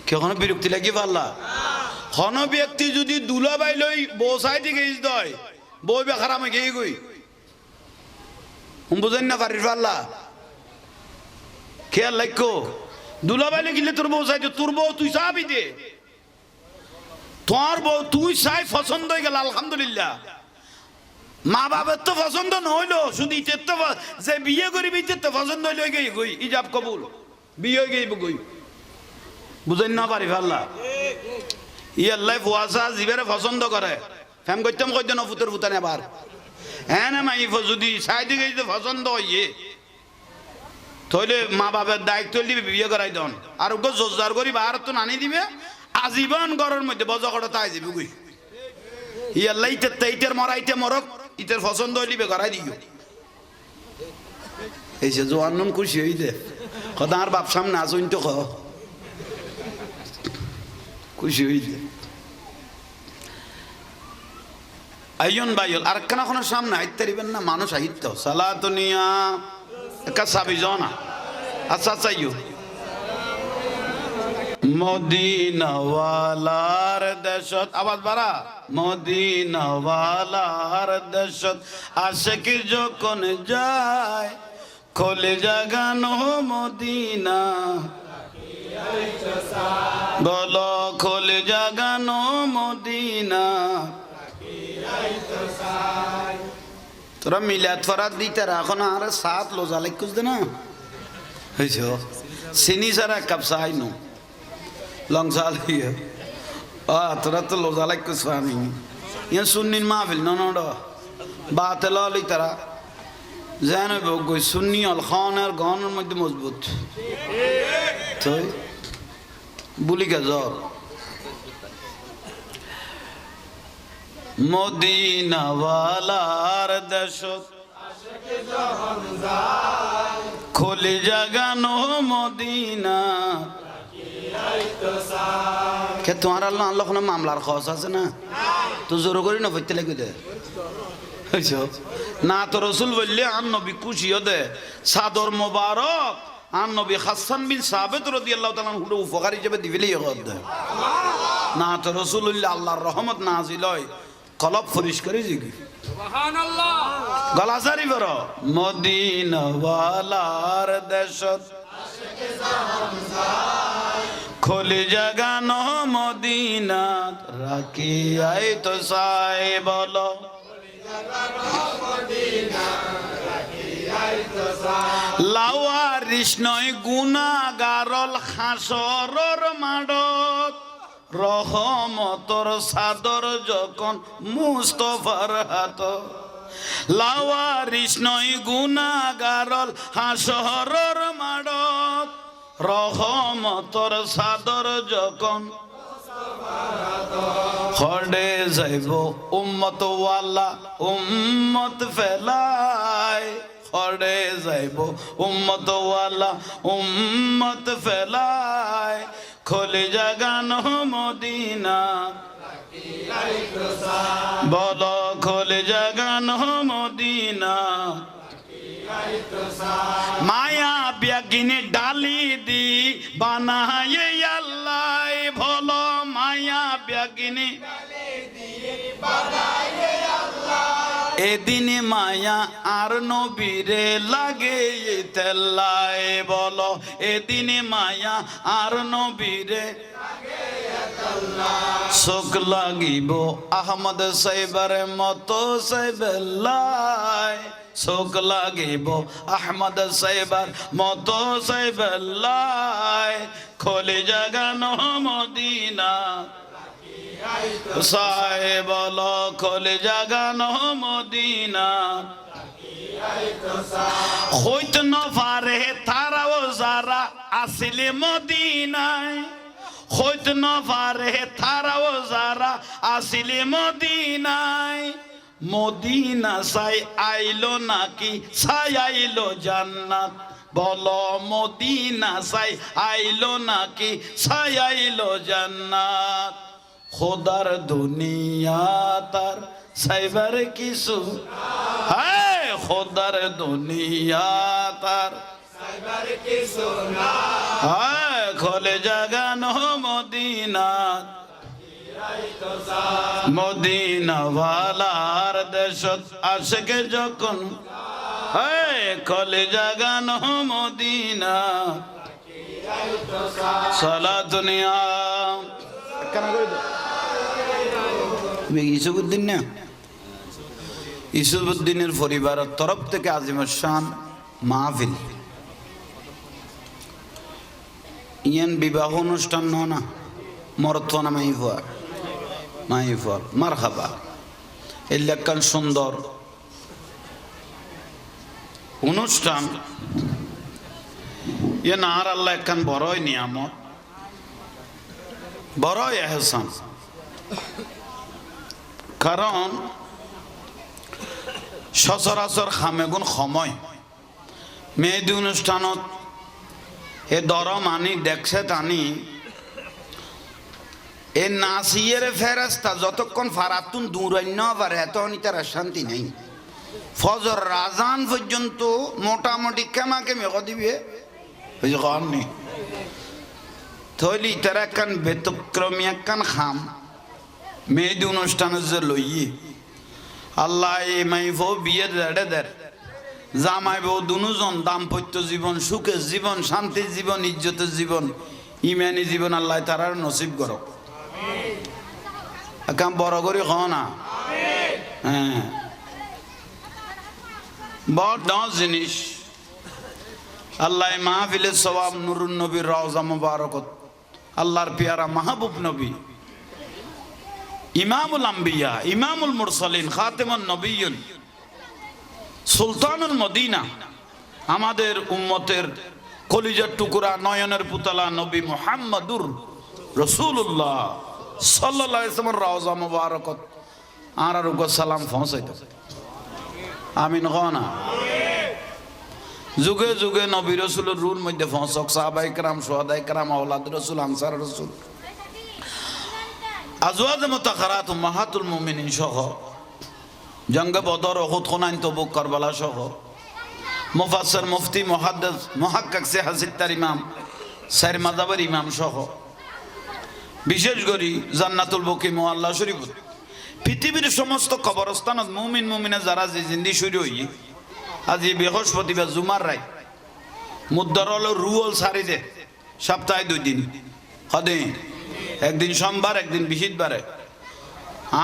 কেন বিরক্তি লাগি পারলা কোন ব্যক্তি যদি দুলাবাই লই বউ সাইতে গেছ দয় বই বে খারাপ হয়ে গিয়ে গই বুঝেন না পারিস পাল্লা খেয়াল লাইকো দুলাবাইলে গিলে তোর বউ চাইতে তোর বউ তুই চাবি দে তোর বউ তুই চাই পছন্দ হয়ে গেল আলহামদুলিল্লাহ মা বাবার তো পছন্দ নহইলো শুধু ইতের তো যে বিয়ে করিবি ইতের তো পছন্দ হইলো গই গই ইজাব কবুল বিয়ে হয়ে গইব গই বুঝেন না পারি পাল্লা ইয়াল্লাই ফুয়াশা জিবেরে পছন্দ করে ফ্যাম করতাম কইতে না ফুতের ফুতানে আবার হ্যাঁ না মাই যদি সাইডে গেছে পছন্দ হইয়ে তাহলে মা বাবার দায়িত্ব দিবে বিয়ে করাই দন আর ওকে জোরদার করি বাহার তো নানি দিবে আজীবন ঘরের মধ্যে বজা করে তাই দিবে গুই ইয়াল্লাই ইতের মরাইতে মরক ইতের পছন্দ হইলিবে করাই দিও এই যে জোয়ান নুন খুশি হইতে কথা আর বাপ সামনে আসুন তো খুশি হইতে আইয়ন বাইল আর কেন কোনো সামনে আইতে পারিবেন না মানুষ আহিত সালাতুনিয়া একা সাবি জনা আচ্ছা আচ্ছা ইউ মদিনাওয়ালার দেশত আওয়াজ বাড়া মদিনাওয়ালার দেশত আশিক যখন যায় খোলে জাগানো মদিনা বলো খোলে জাগানো মদিনা তোরা মিলাদ ফরাত দিতে এখন আর সাত লোজা লাইকুস দে না হয়েছ চিনি সারা এক কাপ চাই নো লং সাল তোরা তো লোজা লাইকুস পানি ইয়ে সুন্নির মাহফিল ননড বাতে লই তারা যেন গই সুন্নি অল খানের গহনের মধ্যে মজবুত তো বুলি গে জ্বর মদিনাওয়ালার দেশত খোলে জাগানো মদিনা কে তোমার আল্লাহ আল্লাহ কোনো মামলার খরচ আছে না তো জোর করি না পড়তে লাগবে দে না তো রসুল বললে আর নবী খুশিও দে সাদর মোবারক আর নবী হাসান বিন সাবিত রাদিয়াল্লাহু তাআলা হুডু উপকার হিসেবে দিবেলেই হদ না তো রাসূলুল্লাহ আল্লাহর রহমত নাজিল হয় কলব পরিষ্কারই জিগি সুবহানাল্লাহ গলাজারি বড় মদিনা ওয়ালার দেশত আশিকে জাহান যায় খোলে জাগানো মদিনা রাখি আই তো সাই বলো খোলে জাগানো মদিনা রাখি আই তো সাই লাওয়ারিস নয় গুনাহগারল হাসরর মাডত রহমতর সাদর যখন মুস্তফার হাত লাওয়ারিস নয় গুনাহগারল হাসরর মাডত রহমতর সাদর যখন হড়ে যাইব উম্মত ওয়ালা উম্মত ফেলায় হড়ে যাইব উম্মত ওয়ালা উম্মত ফেলায় খোলে জাগানো মদিনা বলো খোলে জাগানো মদিনা মায়া ব্যাগিনে ডালি দি বানায়ে আল্লাহ ভলো মায়া ব্যাগিনে এদিনে মায়া আর নবীরে লাগে তেল্লায় বলো এদিনে মায়া আর নবীরে শোক লাগিব আহমদ সাইবার মতো সাইবেল্লায় শোক লাগিব আহমদ সাইবার মতো সাইবেল্লায় খোলে জাগানো মদিনা সাই বলো খোলে জাগানো মদিনা হইত নফারে তারাও যারা আসিলে মদিনায় হইত নফারে তারাও যারা আসিলে মদিনায় মদিনা সাই আইলো নাকি সাই আইলো জান্নাত বলো মদিনা সাই আইলো নাকি সাই আইলো জান্নাত খোদার দুনিয়া তার সাইবার কিছু হ্যাঁ খোদার দুনিয়া তার সাইবার কিছু না হ্যাঁ খোলে জাগানো মদিনা মদিনা ওয়ালার দেশত আশিকে যখন হ্যাঁ খোলে জাগানো মদিনা সালাতুনিয়া কেন করে দাও ইসুবউদ্দিন না ইসুবউদ্দিনের পরিবারের তরফ থেকে আজিমুর শান মাহফিল ইয়ান বিবাহ অনুষ্ঠান না মরতনা মাইফার মারহাবা এই লেখান সুন্দর অনুষ্ঠান ইয়ান আর আল্লাহ একখান বড়ই নিয়ামত বড়ই এহসান কারণ সচরাচর খামেগুন সময় মেহেদি অনুষ্ঠানত এ দরম আনি দেখছে টানি এ নাসিয়ের ফেরেস্তা যতক্ষণ ফারাতুন দূরান্য পারে এত তার শান্তি নেই ফজর রাজান পর্যন্ত মোটামুটি কেমাকে মেঘ দিবে নেই থইলি তারা একখান ব্যতিক্রমী একখান খাম মেহেদি অনুষ্ঠানের যে লইয়ে আল্লাহ এই মাইফ বিয়ের রেড়ে দের জামাই বউ দুজন দাম্পত্য জীবন সুখের জীবন শান্তির জীবন ইজ্জতের জীবন ইমানি জীবন আল্লাহ তারার নসিব করো কাম বড় করে খ না হ্যাঁ বড় দশ জিনিস আল্লাহ মাহফিলের সওয়াব নুরুন নবীর রওজা মুবারকত আল্লাহর পিয়ারা মাহবুব নবী ইমামুল আম্বিয়া ইমামুল মুরসালিন খাতেমুন নবিয়্যিন সুলতানুল মদিনা আমাদের উম্মতের কলিজার টুকরা নয়নের পুতলা নবী মুহাম্মদুর রাসূলুল্লাহ সাল্লাল্লাহু আলাইহি ওয়াসাল্লাম রওজা মুবারকত আর সালাম পৌঁছাইতো আমিন গনা যুগে যুগে নবী রাসূলের রূর মধ্যে পৌঁছক সাহাবায়ে কেরাম শুহাদায়ে কেরাম আওলাদ রাসূল আনসার রাসূল আজওয়াজ মুতাহহারাত উম্মাহাতুল মুমিনিন সহ জঙ্গে বদর উহুদ হুনাইন তবুক কারবালা সহ মুফাসসির মুফতি মুহাদ্দিস মুহাক্কিক সিহাসিত্তার ইমাম চার মাযহাবের ইমাম সহ বিশেষ করে জান্নাতুল বকি মুআল্লা শরীফ পৃথিবীর সমস্ত কবরস্থানত মুমিন মুমিনা যারা যে জিন্দি শুরু হই আজি বৃহস্পতিবার জুমার রাত মুদ্দার হলো রুল সারি দে সপ্তাহে 2 দিন কদিন একদিন সোমবার একদিন বৃহস্পতিবারে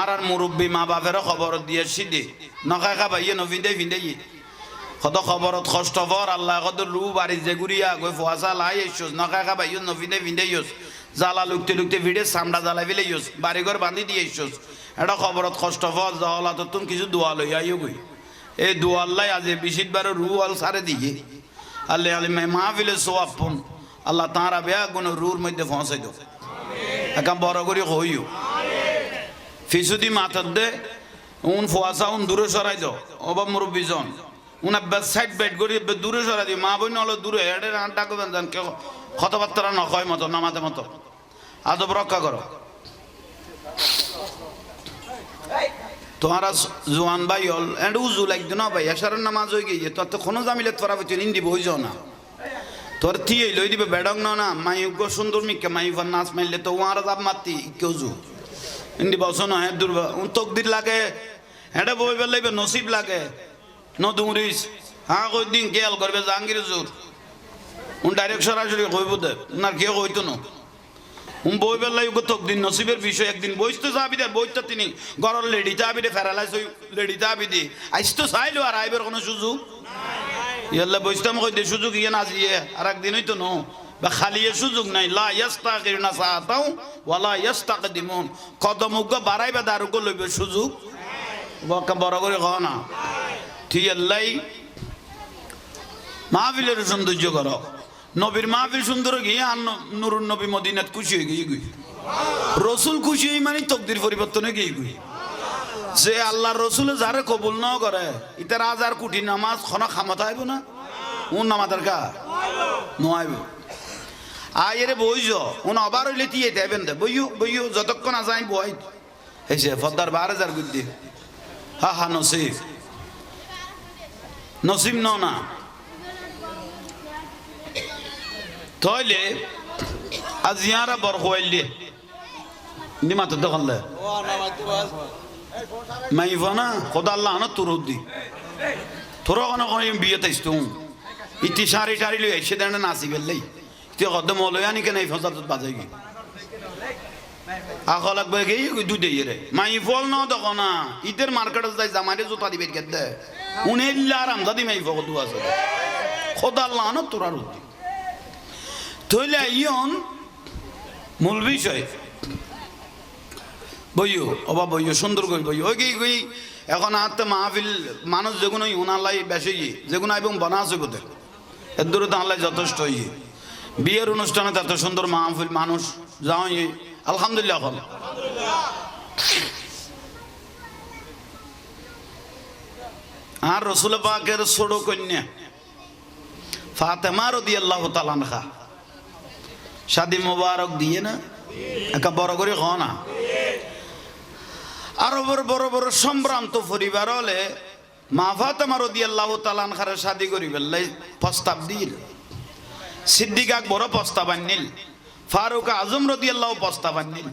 আর মুরব্বী মা বাপেরও খবর দিয়ে সিদে নখায় খাবাইয়ে নফিন্দে ফিন্দেই কত খবরত কষ্ট পর আল্লাহ কত রু বাড়ি যে গুড়িয়া গই ফুয়াশা লাই এসোস নখায় খাবাইয়ে নফিন্দে ফিন্দেই জ্বালা লুকতে লুকতে ভিড়ে চামড়া জ্বালাই ফেলে ইউস বাড়িঘর বান্ধি দিয়ে এসোস এটা খবরত কষ্ট পর জহলা তো তুমি কিছু দোয়া লই আইও গই এই দোয়াল্লাই আজ বৃহস্পতিবারে রু আল সারে দিয়ে আল্লাহ আলিমাই মাহফিলে সোয়াপুন আল্লাহ তাঁরা বেয়া কোনো রুর মধ্যে পৌঁছাই দাও একা বড় করে হইও ফিসুদি মাথার দে উন ফুয়াশা উন দূরে সরাই দাও অবা মুরব্বী জন উন বেড সাইড বেড করে দূরে সরাই দিও মা বোন হলো দূরে এটা ডাকো জান কেউ কথাবার্তা নকয় মতো নামাতে মতো আদব রক্ষা করো তোমারা জোয়ান ভাই হল এন্ড উজু লাগতো না ভাই এসারের নামাজ হয়ে গিয়ে তোর তো কোনো জামিলে তোরা বলছো ইন্দি বই যাও না তোর থিয়ে লই দিবে বেডং না মাই সুন্দর মিকে মাই নাচ মারলে তো ওয়ার জাপ মারতি কেউ জু ইন্দি বসো না হ্যাঁ দুর্বা তকদির লাগে এটা বই বেলাইবে নসিব লাগে ন দুমরিস হ্যাঁ কই দিন খেয়াল করবে জাহাঙ্গীর জোর উন ডাইরেক্ট সরাসরি কইব দে উনার কেউ কইতো না বই বেলাই তকদিন নসিবের বিষয় একদিন বইতে যাবি দে বইতে তিনি গরর লেডিতে আবি দে ফেরালাইস ওই লেডিতে আবি দি আইস তো চাইলো আর আইবের কোনো সুযোগ ইয়াল্লা বইতাম কই দে সুযোগ ইয়ে না জিয়ে আর একদিন হইতো ন বা খালি সুযোগ নাই লা ইস্তাগিরুনা সাআতাও ওয়ালা ইস্তাকদিমুন কদমুগ বাড়াইবা দারুগ লইবে সুযোগ বকা বড় করে কও না ঠিক আল্লাহ মাহফিলের সৌন্দর্য করো নবীর মাহফিল সুন্দর গিয়ে আর নুরুন নবী মদিনাত খুশি হয়ে গিয়ে গুই রসুল খুশি হয়ে মানে তকদির পরিবর্তনে গিয়ে গুই যে আল্লাহ রসুল যারে কবুল ন করে ইতার হাজার কোটি নামাজ খনা খামতা আইব না উন নামাজের কা নয় আয়েরে বইজ উন আবার হইলে তিয়ে দেবেন দে বইও বইও যতক্ষণ আজাই বই এসে ফদ্দার 12,000 গুদ্দি হা হা নসিব নসিব না তাইলে আজ ইয়ারা বর হইলে নিমা তো দখলে মাইফানা খোদা আল্লাহ না তোর দি তোর কোন কোন বিয়ে তাইছ ইতি সারি টারি লই এসে দেন নাসি গেলই তুই কদম লয়ানি কেন এই ফজর বাজাই গি আকল আকবে গই দু দেই রে মাইফল না দখনা ইতের মার্কেটে যাই জামারে জুতা দিবে গেদে উনি আরাম দাদি মাইফল দু আছে খোদা আল্লাহ না তোর আর তইলে ইয়ন মূল বিষয় বইও অবা বইও সুন্দর করে বইও ওই গই এখন হাতে মাহফিল মানুষ যেগুলো উনালাই বেশি যেগুলো এবং বনা আছে বোধ এর দূরে তো আল্লাহ যথেষ্ট ইয়ে বিয়ের অনুষ্ঠানে এত সুন্দর মাহফিল মানুষ যাও আলহামদুলিল্লাহ হল আর রসুল পাকের ছোট কন্যা ফাতেমা রাদিয়াল্লাহু তাআলা আনহা শাদি মুবারক দিয়ে না একা বড় করে খাও না আরো বড় বড় সম্ভ্রান্ত পরিবার হলে মা ফাতেমা রাদিয়াল্লাহু তাআলা আনহার শাদি করি বেলাই প্রস্তাব দিল সিদ্দিক আকবর প্রস্তাব আনিল ফারুক আজম রাদিয়াল্লাহু প্রস্তাব আনিল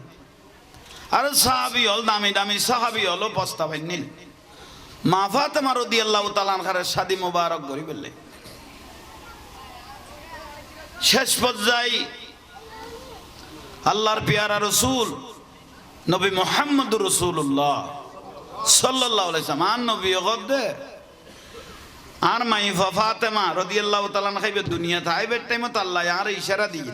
আর সাহাবী হল দামি দামি সাহাবী হল প্রস্তাব আনিল মা ফাতেমা রাদিয়াল্লাহু তাআলা আনহার শাদি মুবারক করি বেলাই শেষ পর্যায়ে আল্লাহর পেয়ারা রসুল নবী মুহাম্মদুর রাসূলুল্লাহ সাল্লাল্লাহু আলাইহি ওয়াসাল্লাম আর নবী গদে আর মাই ফাতেমা রাদিয়াল্লাহু তাআলা আনহা দুনিয়াতে আইবে টাইমে আল্লাহ আর ইশারা দিল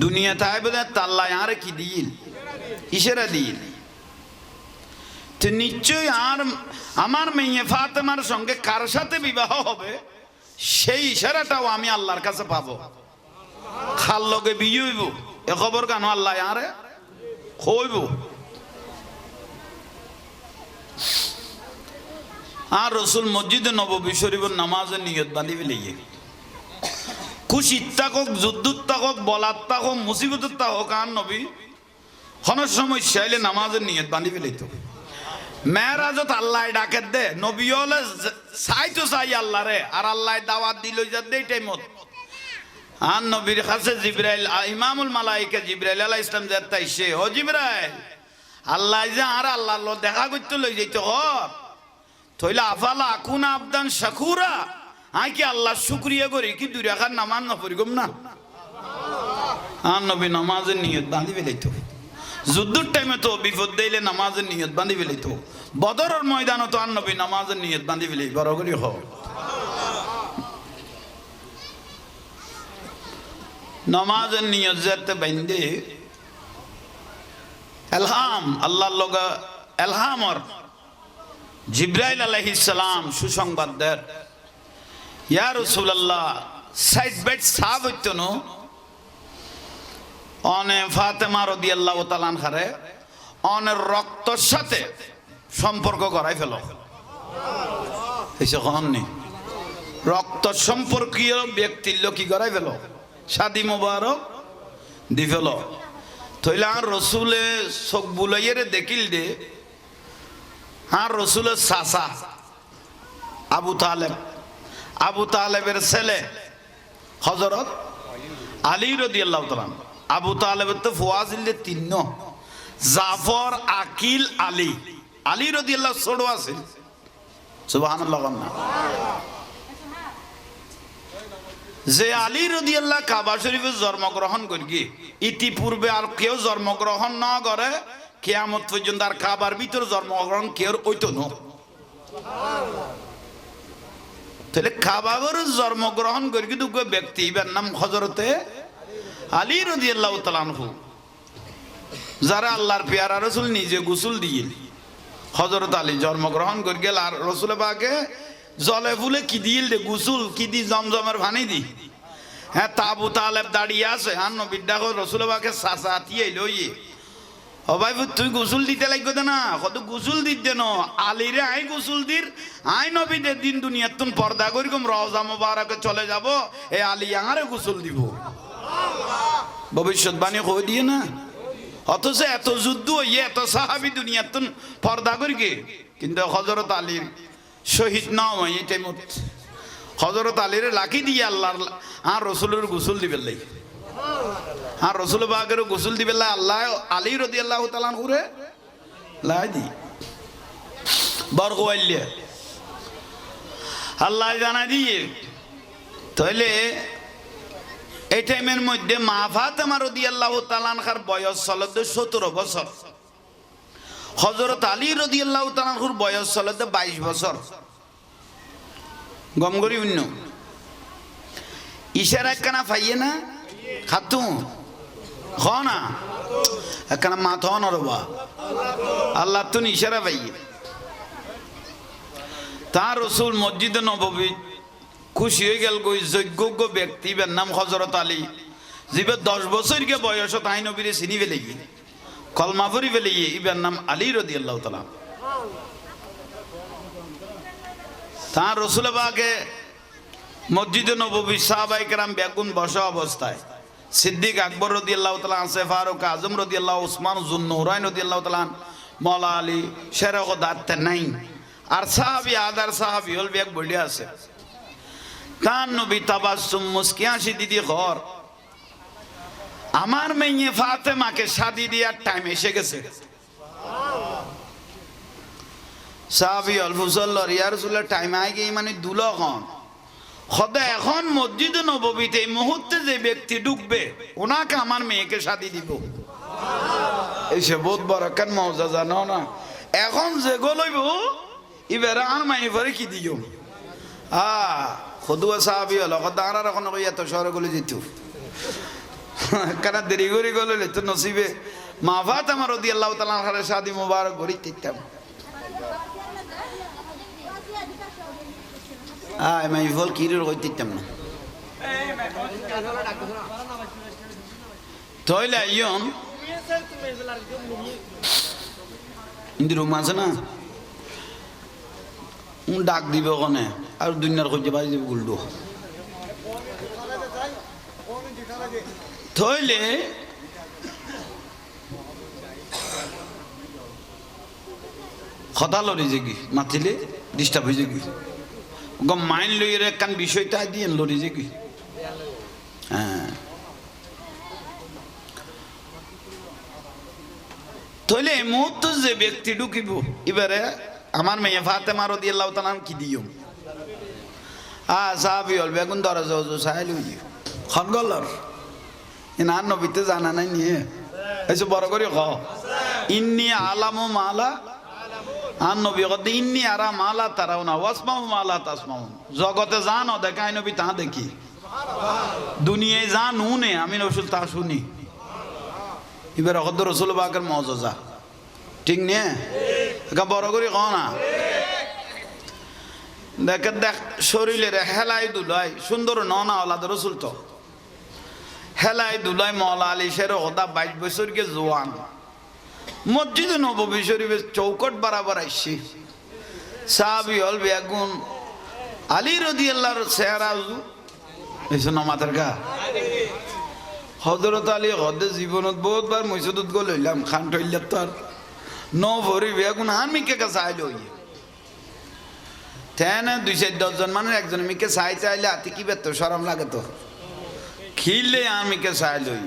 দুনিয়াতে আইবে আল্লাহ আর কি দিল ইশারা দিল তো নিশ্চয় আর আমার মেয়ে ফাতেমার সঙ্গে কার সাথে বিবাহ হবে সেই ইশারাটাও আমি আল্লাহর কাছে পাবো খাল লগে বিয়ে হইব এ খবর কেন আল্লাহ আরে হইব আর রসুল মসজিদে নববী শরীফের নামাজের নিয়ত বাঁধি ফেলিয়ে খুশি থাকুক যুদ্ধ থাকুক বলার থাকুক মুসিবতের থাকুক আর নবী হনের সময় চাইলে নামাজের নিয়ত বাঁধি ফেলিত মেরাজত আল্লাহ ডাকে দে নবী হলে চাই তো চাই আল্লাহ রে আর আল্লাহ দাওয়াত দিল যাতে এই টাইমত আর নবীর কাছে জিবরাইল ইমামুল মালাইকা জিবরাইল আলাইহিস সালাম যাইতাইছে ও জিবরাইল আল্লাহ যে আর আল্লাহর লো দেখা করতে লই যাইতে হ তইলা আফালা আকুনা আবদান শাকুরা আই কি আল্লাহ শুকরিয়া করি কি দুই রাকাত নামাজ না পড়িগম না আর নবী নামাজের নিয়ত বাঁধি ফেলাইতো যুদ্ধের টাইমে তো বিপদ দিলে নামাজের নিয়ত বাঁধি ফেলাইতো বদরের ময়দানে তো আর নবী নামাজের নিয়ত বাঁধি ফেলাই বড় করে হ নামাজের নিয়ত যেতে বাইন্দে এলহাম আল্লাহর লগা এলহামর জিবরাইল আলাইহিস সালাম সুসংবাদ দেন ইয়া রাসূলুল্লাহ সাইড বেড সাব হইতো না অনে ফাতেমা রাদিয়াল্লাহু তাআলা আনহারে অনের রক্তর সাথে সম্পর্ক করাই ফেল এসে কননি রক্ত সম্পর্কীয় ব্যক্তির লোক কি করাই ফেল শাদি মোবারক দি ফেল তইলা আর রসুলে চোখ বুলাইয়েরে দেখিল দে আর রসুলের চাচা আবু তালেবের ছেলে হযরত আলী রাদিয়াল্লাহু তাআলা আবু তালেবের তো ফুয়াজিল দে তিন জাফর আকিল আলী রাদিয়াল্লাহু ছোট আছে সুবহানাল্লাহ না যে আলী রাদিয়াল্লাহু কাবা শরীফে জন্মগ্রহণ করি ইতিপূর্বে আর কেউ জন্মগ্রহণ না করে কিয়ামত পর্যন্ত আর কাবার ভিতর জন্মগ্রহণ কেউ হইতো না তাহলে কাবাগর জন্মগ্রহণ করি কিন্তু ব্যক্তি এবার নাম হযরতে আলী রাদিয়াল্লাহু তাআলা আনহু যারা আল্লাহর পেয়ারা রাসূল নিজে গোসল দিয়ে হযরত আলী জন্মগ্রহণ করে গেল আর রাসূল পাকে জলে ফুলে কি দিল দে গোসল কি দি জমজমের পানি দি হ্যাঁ আবু তালেব দাঁড়িয়ে আছে আর নবী ডাকো রাসূল পাকে চাচা আতিয়ে লই ও ভাই তুই গোসল দিতে লাগবে না কত গোসল দিতে ন আলীরে আই গোসল দির আই নবীদের দিন দুনিয়ার তুন পর্দা করি কম রওজা মুবারকে চলে যাব এ আলী আরে গোসল দিব ভবিষ্যৎবাণী কই দিয়ে না অথচ এত যুদ্ধ হইয়ে এত সাহাবী দুনিয়ার তুন পর্দা করি কে কিন্তু হযরত আলীর শহীদ না হয় এই টাইমত হযরত আলীরে লাকি দিয়ে আল্লাহ আর রসুলের গোসল দিবে লাই আর রসুল বাগের গোসল দিবে আল্লাহ আলী রাদিয়াল্লাহু তাআলা আনহুরে লাই দি বরগওয়াইলে আল্লাহ জানা দিয়ে তাইলে এই টাইমের মধ্যে মা ফাতেমা রাদিয়াল্লাহু তাআলা আনহার বয়স ছিল 17 বছর হযরত আলী রাদিয়াল্লাহু তাআলা আনহুর বয়স ছিল 22 বছর গমগরি উন্ন ইশারা কানা পাইয়ে না খাতু খনা কানা মাথা নরবা আল্লাহ তুন ইশারা পাইয়ে তার রাসূল মসজিদে নববী খুশি হয়ে গেল গই যোগ্য ব্যক্তি এর নাম হযরত আলী জিবে 10 বছর কে বয়স তাই নবীরে চিনি ফেলে গিয়ে কলমা পড়ি ফেলে গিয়ে এর নাম আলী রাদিয়াল্লাহু তাআলা তার রাসূল পাকে মসজিদে নববী সাহাবায়ে কেরাম বেগুন বসা অবস্থায় সিদ্দিক আকবর রাদিয়াল্লাহু তাআলা আছে ফারুক আজম রাদিয়াল্লাহু উসমান যুন্নুরাইন রাদিয়াল্লাহু তাআলা মাওলা আলী শেরক দাঁত নাই আর সাহাবী আদার সাহাবী হল বেগ বলি আছে তার নবী তাবাসসুম মুস্কি হাসি দিদি ঘর আমার মেয়ে ফাতেমাকে শাদি দেওয়ার টাইম এসে গেছে সাহাবী আল ফুসাল্লাহ ইয়া রাসূলুল্লাহ টাইম আই গই মানে দুলখন খোদা এখন মসজিদে নববীতে এই মুহূর্তে যে ব্যক্তি ঢুকবে ওনাকে আমার মেয়েকে শাদি দিব এই সে বহুত বড় কেন মজা জানো না এখন যে গলইব এবারে আর মাই পরে কি দিও খুদুয়া সাহাবী হলো খোদা আর এখন কই এত শহরে গলে যেত কেন দেরি করে গলে তো নসিবে মা ফাতেমা রাদিয়াল্লাহু তাআলা আনহার শাদি মুবারক করি দিতাম আমি ফল কিরোর হই দিতাম না তইলে ইয়ন ইন্দি রুম আছে না ডাক দিব ওখানে আর দুনিয়ার খুঁজে বাজি দিব গুলডু তইলে কথা লড়ি যেগি মাতিলে ডিস্টার্ব হয়ে যেগি গম মাইন লইয়ের একখান বিষয়টা দিয়ে লড়ি যেগি হ্যাঁ তাহলে এই মুহূর্ত যে ব্যক্তি ঢুকিব এবারে আমার মেয়ে ফাতেমা রাদিয়াল্লাহু তাআলা কি দিও সাহাবি হল বেগুন দরজা সাহেল খন গলর ইনার নবীতে জানা নাই নিয়ে এসে বড় করে খ ইন্নি আলামু মালা আর নবী কতে ইন্নি আরা মালা তারাও না ওয়াসমাউ মালা তাসমাউ জগতে জানো দেখাই নবী তা দেখি দুনিয়ায় যা নুনে আমি রসুল তা শুনি এবার হদ রসুল বাকের মজা ঠিক নিয়ে বড় করে ক না দেখে দেখ শরীরের হেলাই দুলাই সুন্দর ননা ওলাদ রসুল তো হেলাই দুলাই মৌলা আলী শের হদা 22 বছরকে জোয়ান মসজিদে নববী শরীফের চৌকট বরাবর আইসি সাহাবী হল বেগুন আলী রাদিয়াল্লাহু চেহারা এসে নমাতের গা হযরত আলী হদে জীবনত বহুতবার মসজিদত গো লইলাম খান টইলাত তার ন ভরি বেগুন হান মিকে কাছে আইলো তেনে 2-10 জন মানে একজন মিকে চাই চাইলে আতি কি বেত শরম লাগে তো খিলে আমিকে চাই লই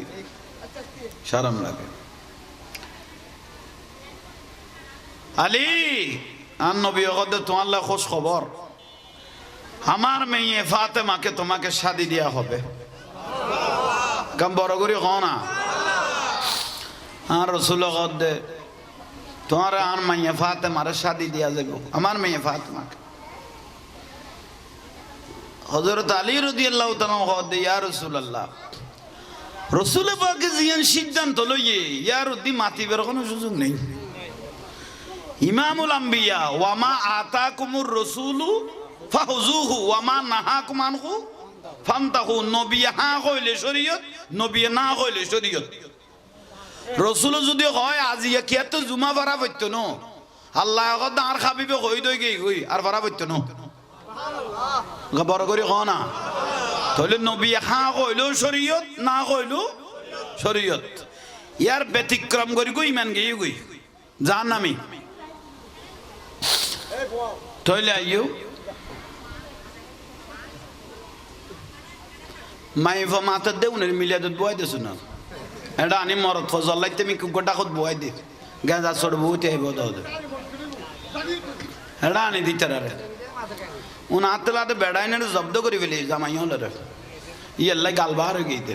শরম লাগে আলী আর নবী কদ তোমার খোঁজ খবর আমার মেয়ে ফাতেমাকে তোমাকে শাদি দেয়া হবে কাম বড় করে ক না আর রাসূল কদ তোমার আর মেয়ে ফাতেমার শাদি দেয়া যাবে আমার মেয়ে ফাতেমাকে হযরত আলী রাদিয়াল্লাহু তাআলা কদ ইয়া রাসূলুল্লাহ রাসূল পাক জিয়ান সিদ্ধান্ত লইয়ে ইয়ার উদ্দি মাতিবার কোনো সুযোগ নেই ইমামুল আম্বিয়া ওয়া মা আতাকুমুর রাসূলু ফাহুযুহু ওয়া মা নাহাকুম আনহু ফান্তাহু নবী হা কইলে শরীয়ত নবী না কইলে শরীয়ত রাসূল যদি হয় আজি কি এত জুমা ভরা হইতো ন আল্লাহ কদ আর হাবিবে কই দই গই আর ভরা হইতো ন সুবহানাল্লাহ বড় করে ক না তাহলে নবী হা কইলো শরীয়ত না কইলো শরীয়ত ইয়ার ব্যতিক্রম করি গই ইমান গই গই জাহান্নামী তাহলে আইও মাইফা মাথা দেউনের মিলিয়াদত বয় দেছো না এটা আনি মরত ফজল লাইতে আমি গোটা খত বয় দে গাঁজা ছড় বউতে আইব দাও এটা আনি দিতারে উন আতলাতে বেড়াইনে জব্দ করে ফেলে জামাই হলরে ইয়াল্লাই গালবার হয়ে গইতে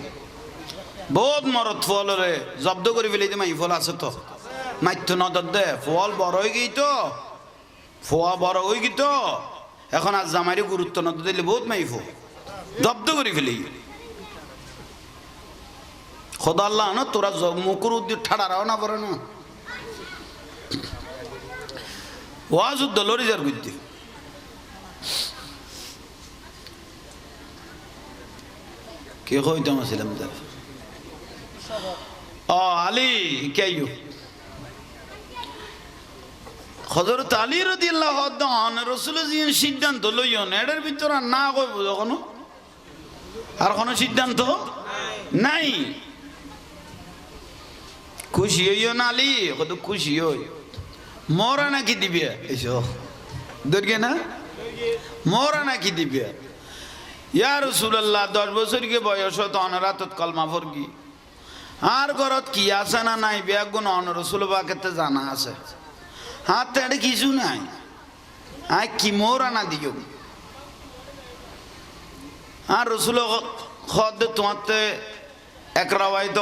বহুত মরত ফলরে জব্দ করে ফেলে মাই ফল আছে তো মাইতো নদর দে ফল বড় হয়ে গই তো ফোয়া বড় হয়ে গই তো এখন আর জামাইরে গুরুত্ব না দিলে বহুত মাইফো জব্দ করে ফেলি খোদা আল্লাহ না তোরা মুকুর উদ্দি ঠাড়ারাও না পারে না ওয়াজ উদ্দ লড়ি যার বুদ্ধি কে কইতাম ছিলাম তার ও আলী কেউ হযরত আলী রাদিয়াল্লাহু তাআলা রাসূল জিন সিদ্ধান্ত লইয়ন এর ভিতর না কইব যখন আর কোন সিদ্ধান্ত নাই খুশি হইও না আলী কত খুশি হই মোরা নাকি দিবে এসো দরগে না মোরা নাকি দিবে ইয়া রাসূলুল্লাহ 10 বছরকে বয়স তো অনরাতত কলমা পড়গি আর ঘরত কি আছে না নাই বেগুন অন রাসূল পাকেতে জানা আছে হাতে আর কিছু নাই আই কি মোরা না দিও আর রাসূল খদ তোমাতে এক রাওয়ায়াত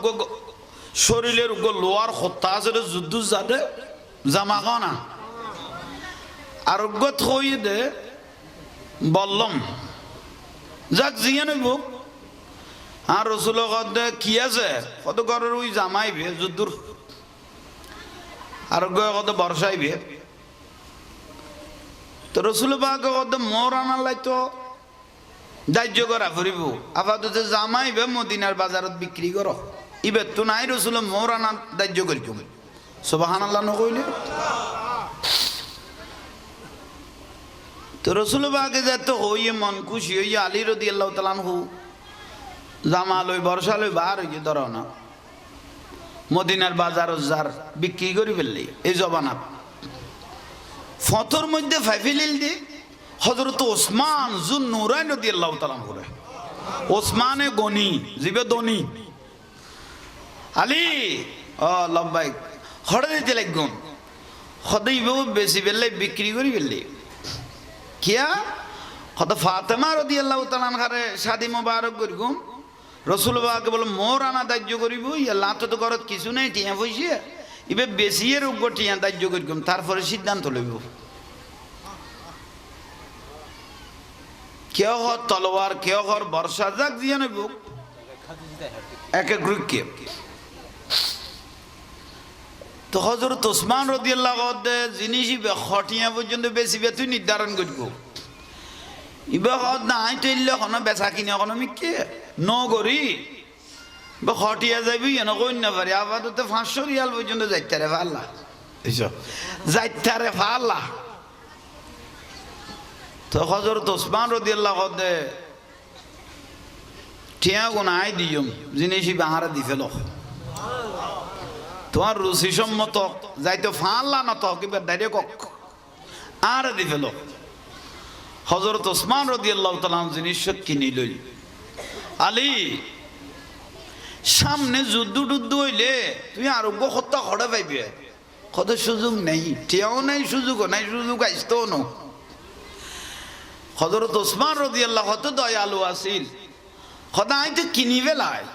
কদ শরীরের উগ লোয়ার হত্যা আছে যুদ্ধ জাদে জামা খানা আর গত হই দে বললাম যাক জিয়া নইব আর রাসূল কদ কি আছে কত ঘরের ওই জামাইবে যুদ্ধর আর কত বর্ষাইবে তো রাসূল পাক কদ মোর আনালাই তো দাহ্য করা ফুরিব আপাতত জামাইবে মদিনার বাজারত বিক্রি করো ইবে তো নাই রাসূল মোর আনা দাহ্য করিব সুবহানাল্লাহ নকইলে তো রাসূল পাক যত হইয়ে মন খুশি হইয়া আলী রাদিয়াল্লাহু তাআলা আনহু জামা লই বর্ষা লই বার হইয়ে ধরো না মদিনার বাজার যার বিক্রি করি ফেললি এই জবানা ফতর মধ্যে ফাইফিলিল দি হযরত ওসমান জুন নুরাইন রাদিয়াল্লাহু তাআলা করে ওসমানে গনি জিবে দনি আলী লব্বাইক হড়ে দিতে লাগুন হদাইব বেশি বেলে বিক্রি করি বেলে কিয়া হদ ফাতেমা রাদিয়াল্লাহু তাআলা আনহারে শাদি মোবারক করিগুম রসুল বাবাকে বলে মোর আনা দাহ্য করিব ইয়াল্লা তো ঘরত কিছু নেই টিয়া পয়সা ইবে বেশি এর উপর টিয়া দাহ্য করিগুম তারপরে সিদ্ধান্ত লইব কেউ হর তলোয়ার কেউ হর বর্ষা যাক দিয়ে নেব এক এক গ্রুপকে তো হযরত ওসমান রাদিয়াল্লাহু আনহু জিনিস ইবে খটিয়া পর্যন্ত বেশি তুই নির্ধারণ করিব ইবে হদ না আই তৈলে কোনো বেচা কিনে কোনো মিকে নগরী বা খটিয়া যাবি এন কই না পারি আপাতত 500 রিয়াল পর্যন্ত যাইতে রে আল্লাহ এইসব যাইতে রে আল্লাহ তো হযরত ওসমান রাদিয়াল্লাহু আনহু টিয়া গুণ আই দিয়ম জিনিস বাহারা দি ফেলো তোমার রুচি সম্মত যাইতো ফাল্লা না তো কিবা ডাইরেক্ট আর দি ফেলো হযরত ওসমান রাদিয়াল্লাহু তাআলা জিনিস কিনি লই আলী সামনে যুদ্ধ টুদ্ধ হইলে তুমি আরোগ্য হত্যা খড়ে পাইবে কত সুযোগ নেই টিয়াও নাই সুযোগও নাই সুযোগ আসতো না হযরত ওসমান রাদিয়াল্লাহু আনহু দয়ালু আছিল খোদাই তো কিনি বেলায়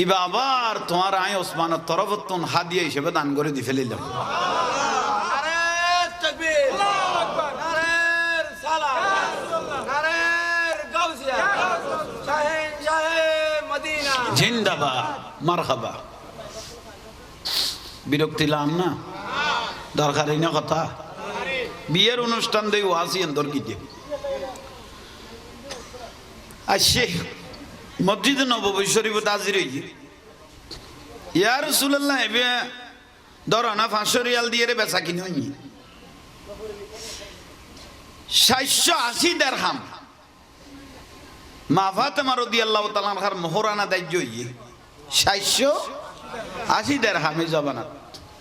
ইবা আবার তোমার আই ওসমানের তরফতন হাদিয়া হিসেবে দান করে দি ফেলিলাম নারে তাকবীর আল্লাহু আকবার নারে সালাম নারে গাউসিয়া শাহিন শাহে মদিনা জিন্দাবাদ মারহাবা বিরক্তি লাম না দরকারই না কথা বিয়ের অনুষ্ঠান দেই ওয়াসি অন্তর কি দিয়ে আসে মসজিদ নববী শরীফ হাজির হই ইয়া রাসূলুল্লাহ এবে ধরো না 500 রিয়াল দিয়ে বেচা কিনে হই 780 দিরহাম মা ফাতেমা রাদিয়াল্লাহু তাআলা আনহার মোহরানা দাহ্য হই 780 দিরহাম এই জবানাত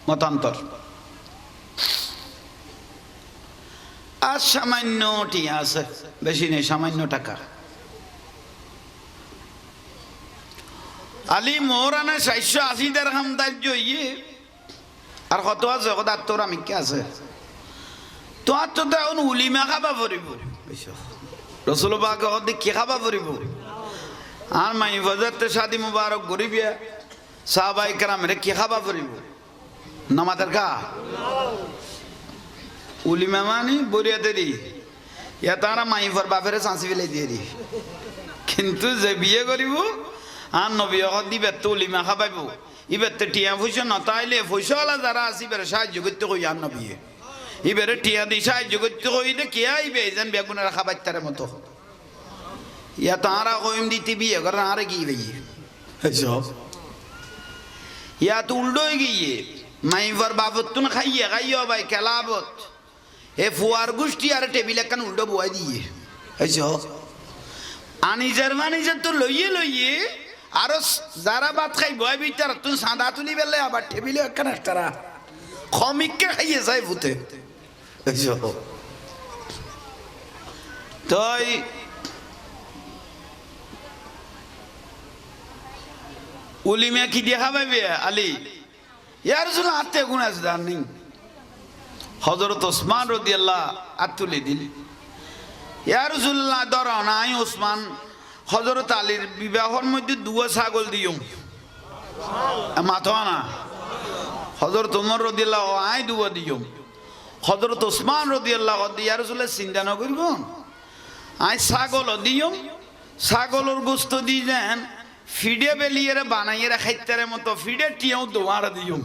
মতান্তর আর সামান্য টিয়া আছে বেশি নেই সামান্য টাকা আলী মোহরানা 780 দিরহাম দাহ্য হই আর কত আছে কত তোর আমি কে আছে তো আর তো এখন উলিমা খাবা পড়িব রসুল পাক হদ কি খাবা পড়িব আর মাই ফজরতে শাদি মুবারক গরিবিয়া সাহাবাই کرام রে কি খাবা পড়িব নামাজের কা উলিমা মানে বরিয়া দেরি ইয়া তারা মাই ফর বাপের চান্সি ফেলে দিয়ে দি কিন্তু যে বিয়ে করিব আর নবী হদ দিবে তো উলিমা খাবাইব ইবেতে টিয়া পয়সা না তাইলে পয়সাওয়ালা যারা আছে বের সাহায্য করতে কই আর নবী ইবেরে টিয়া দি সাহায্য করতে কইলে কে আইবে যেন বেগুনের খাবাইতার মতো ইয়া তারা কইম দিতে বিয়ে করে আর কি ভাই সব ইয়া তো উল্টোই গিয়ে মাইফার বাবত তুন খাইয়ে খাইও ভাই খেলাবত এ ফুয়ার গুষ্টি আর টেবিল একখান উল্টো বয়াই দিয়ে সব আনিজার মানিজার তো লইয়ে লইয়ে আরো যারা ভাত খাই বয় ভিতর তুই সাদা তুলি বেলে আবার টেবিলে একখান একটা খমিককে খাইয়ে যায় ভূতে তাই উলিমা কি দেখা পাইবে আলী ইয়ার জন্য আত্মে গুণ আছে তার নেই হযরত ওসমান রাদিয়াল্লাহু আতুলি দিল ইয়া রাসূলুল্লাহ ধরো নাই ওসমান হযরত আলীর বিবাহের মধ্যে দুয়া ছাগল দিও মাথা না হযরত ওমর রাদিয়াল্লাহু আই দুয়া দিও হযরত ওসমান রাদিয়াল্লাহু ইয়া রাসূলুল্লাহ চিন্তা না করিব আই ছাগল দিও ছাগলের গোশত দি দেন ফিডে বেলিয়ে বানাইয়ে খাইতারে মতো ফিডে টিয়াও দোয়ার দিও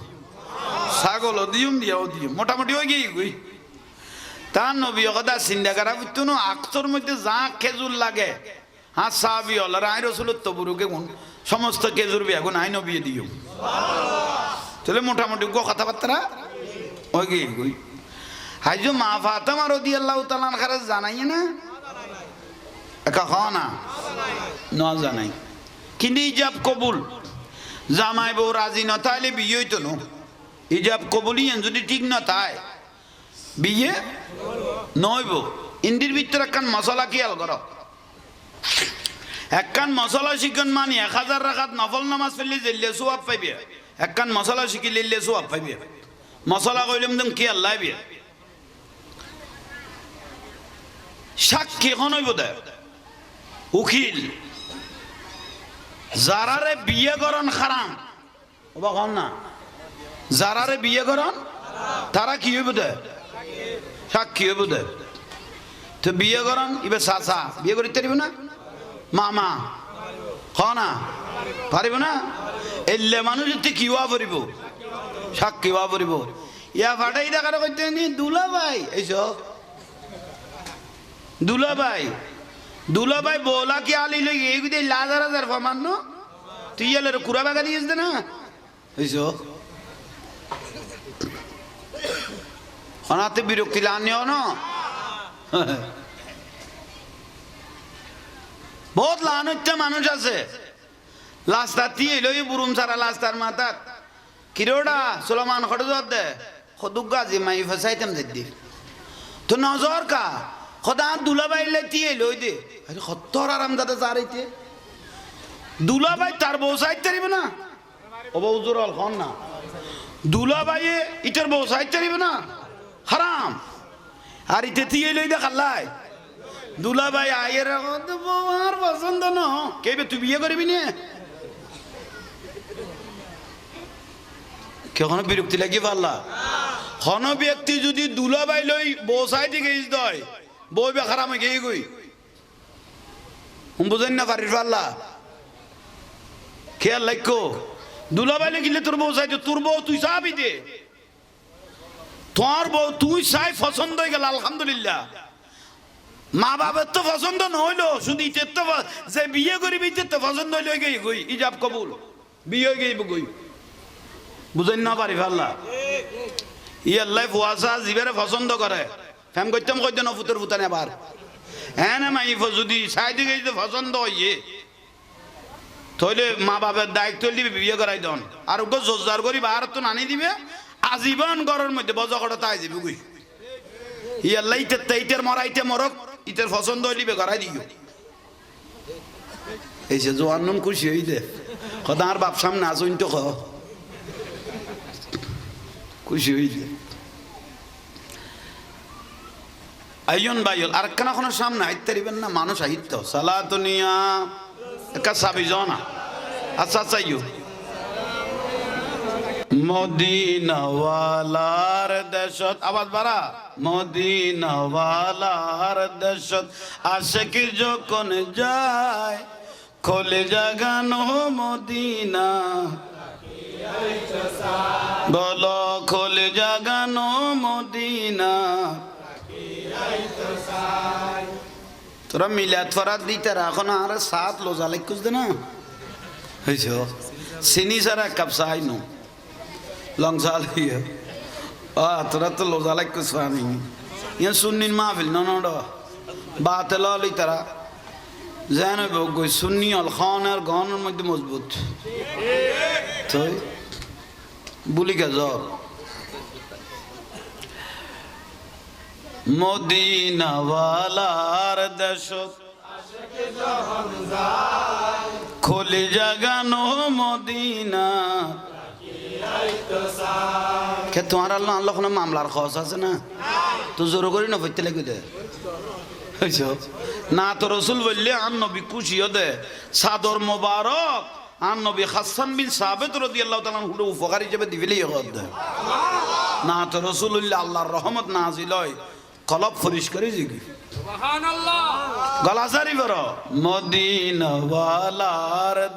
ছাগল দিও দিও দিও মোটামুটি হয়ে গিয়ে গই তার নবী কথা চিন্তা করা বুঝতো না আক্তর মধ্যে যা খেজুর লাগে হ্যাঁ সাহাবি হল আই রসুলের তবুরুকে গুণ সমস্ত খেজুর বেগুন আই নবী দিও তাহলে মোটামুটি কথাবার্তা ওই গিয়ে গই হাইজো মা ফাতেমা রাদিয়াল্লাহু তাআলা আনহার জানাই না একা খাওয়া না না জানাই কিন্তু ইজাব কবুল জামাই বউ রাজি না তাইলে বিয়ে হইতো না ইজাব কবুলই যদি ঠিক না তাই বিয়ে নইব ইন্দির ভিতরে একখান মশলা খেয়াল করো একখান মশলা শিখন মানি 1000 রাকাত নফল নামাজ পড়লে জেলে সোয়াব পাইবে একখান মশলা শিখি লিলে সোয়াব পাইবে মশলা কইলাম তুমি কি আল্লাহ বিয়ে সাক্ষী এখন হইব দে উকিল যারারে বিয়ে করন হারাম ওবা কন না যারারে বিয়ে করন তারা কি হইব দে সাক্ষী হইব দে তো বিয়ে করন ইবে চাচা বিয়ে করিতে পারিব না মামা না পারিব না এলে মানুষ কি হওয়া পড়িব সাক্ষী হওয়া পড়িব ইয়া ফাটাই দেখার কইতে নি দুলা ভাই এইস দুলা ভাই বলা কি আলি লই এই গুদে লাজার হাজার ফমান্ন তুই এলে কুড়া বাগা দিয়েছ না এইস অনাতে বিরক্তি লানিও না বহুত লানতে মানুষ আছে লাস্তার দিয়ে লই বুরুম সারা লাস্তার মাথার কিরোডা সুলেমান খড়জর দে খদুগা জি মাই ফসাইতাম দিদি তো নজর কা খদা দুলাবাই লেতিয়ে লই দে আরে খত্তর আরাম দাদা জারাইতে দুলাবাই তার বউ সাইতে পারিব না ও বউ জোরাল খন না দুলাবাই ইটার বউ সাইতে পারিব না হারাম আর ইতে দিয়ে লই দে খাল্লাই দুলাবাই আয়ের আর পছন্দ ন কেবে তুই বিয়ে করবি না কেন বিরক্তি লাগি পারলা কোন ব্যক্তি যদি দুলাবাই লই বসাই দিকে দয় বই বে খারাপ হয়ে গই বুঝেন না পারিস পারলা খেয়াল লাইকো দুলাবাই লেগিলে তোর বউ চাইতে তোর বউ তুই চাবি দে তোর বউ তুই চাই পছন্দ হয়ে গেল আলহামদুলিল্লাহ মা বাবার তো পছন্দ নহইলো শুধু ইতের তো যে বিয়ে করিবি ইতের তো পছন্দ হইলে গই ইজাব কবুল বিয়ে গইব গই বুঝেন না পারি পারলা ই আল্লাহ ফুয়াশা জিবেরে পছন্দ করে ফেম করতাম কইতে না ফুতের ফুতানে আবার হ্যাঁ না মাই যদি সাই দিকে যদি পছন্দ হইয়ে তাহলে মা বাবার দায়িত্ব দিবে বিয়ে করাই দন আর ওকে জোরজার করি আর তো নানি দিবে আজীবন ঘরের মধ্যে বজা করে তাই যাবে গুই ই আল্লাহ ইতের মরাইতে মরক ইতের পছন্দ হইলিবে করাই দিও এই যে জোয়ান নুন খুশি হই দে কথা আর বাপ সামনে আসুন তো খুশি হই দে আইয়ন বাইল আর কেন কোনো সামনে আইতে দিবেন না মানুষ আহিত সালাতুনিয়া একা সাবি জনা আচ্ছা আচ্ছা ইউ মদিনাওয়ালার দেশত আওয়াজ বাড়া মদিনাওয়ালার দেশত আশিক যখন যায় খোলে জাগানো মদিনা বলো খোলে জাগানো মদিনা তোরা মিলাদ ফরাত দিতে এখন আর সাত লোজা লাইকুস দে না হয়েছ চিনি সারা কাপ চাই নো লং সাল তোরা তো লোজা লাইকুস পানি ইয়া সুন্নিন মাহফিল ননড বাতে লই তারা যেন গই সুন্নি অল খানের গনের মধ্যে মজবুত তো বুলি কে জ্বর মদিনাওয়ালার দেশত খোলে জাগানো মদিনা কে তোমার আল্লাহ আল্লাহ কোনো মামলার খরচ আছে না তো জোর করি না ফইতে লাগি দে না তো রসুল বললে আর নবী খুশিও দে সাদর মোবারক আর নবী হাসান বিন সাবিত রাদিয়াল্লাহু তাআলা হুডো উপকার হিসেবে দিবেলেই হদ দে না তো রসুল্লাহ আল্লাহর রহমত নাজিল হয় কলব পরিষ্কার জিগি সুবহানাল্লাহ গলাজারি বড় মদিনাওয়ালার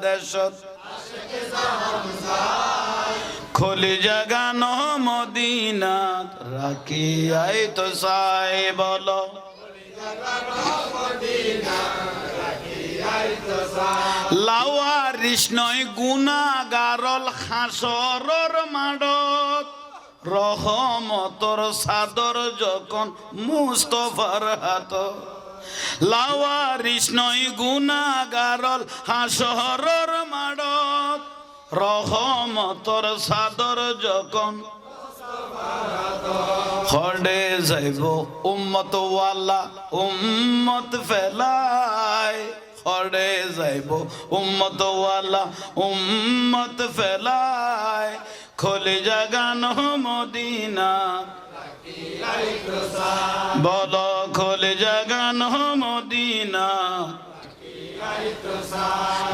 দেশত আশিকে জাহান খোলে জাগানো মদিনা রাখি আই তো সাই বলো খোলে জাগানো মদিনা রাখি আই তো সাই লাওয়ারিস নয় গুনাহগারল হাসরর মাডত রহমতর সাদর যখন মুস্তফার হাত লাওয়ারিস নয় গুনাহগারল হাসরর মাডত রহমতর সাদর যখন খড়ে যাইব উম্মত ওয়ালা উম্মত ফেলায় খড়ে যাইব উম্মত ওয়ালা উম্মত ফেলায় খোলে জাগানো মদিনা বলো খোলে জাগানো মদিনা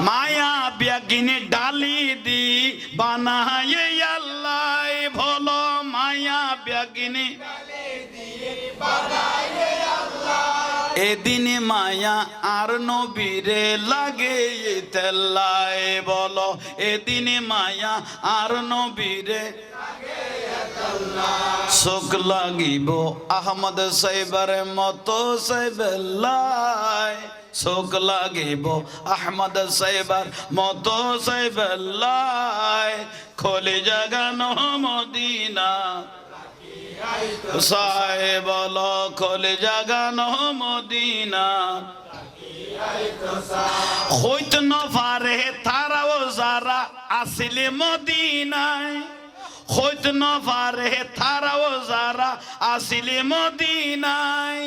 মায়া ব্যাগিনে ডালি দি বানায়ে আল্লাহ ভলো মায়া ব্যাগিনে এদিনে মায়া আর নবীরে লাগে তেল্লায় বলো এদিনে মায়া আর নবীরে শোক লাগিব আহমদ সাইবার মতো সাইবেল্লায় শোক লাগিব আহমদ সাইবার মতো সাইবেল্লায় খোলে জাগানো মদিনা সাহেব বলো খোলে জাগানো মদিনা হইত নফারে তারাও যারা আসিলে মদিনায় হইত নফারে তারাও যারা আসিলে মদিনায়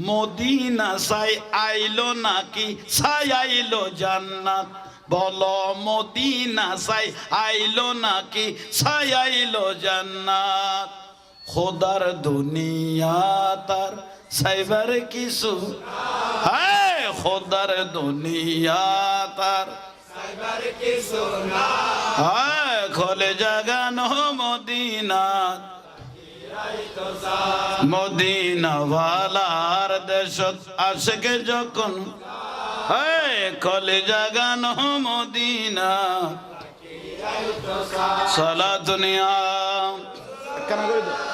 মদিনা সাই আইলো নাকি সাই আইলো জান্নাত বলো মদিনা সাই আইলো নাকি সাই আইলো জান্নাত খোদার দুনিয়া তার সাইবার কিছু হ্যাঁ খোদার দুনিয়া তার সাইবার কিছু না হ্যাঁ খোলে জাগানো মদিনা মদিনা ওয়ালার দেশত আশকে যখন হ্যাঁ খোলে জাগানো মদিনা সালা দুনিয়া কেন করে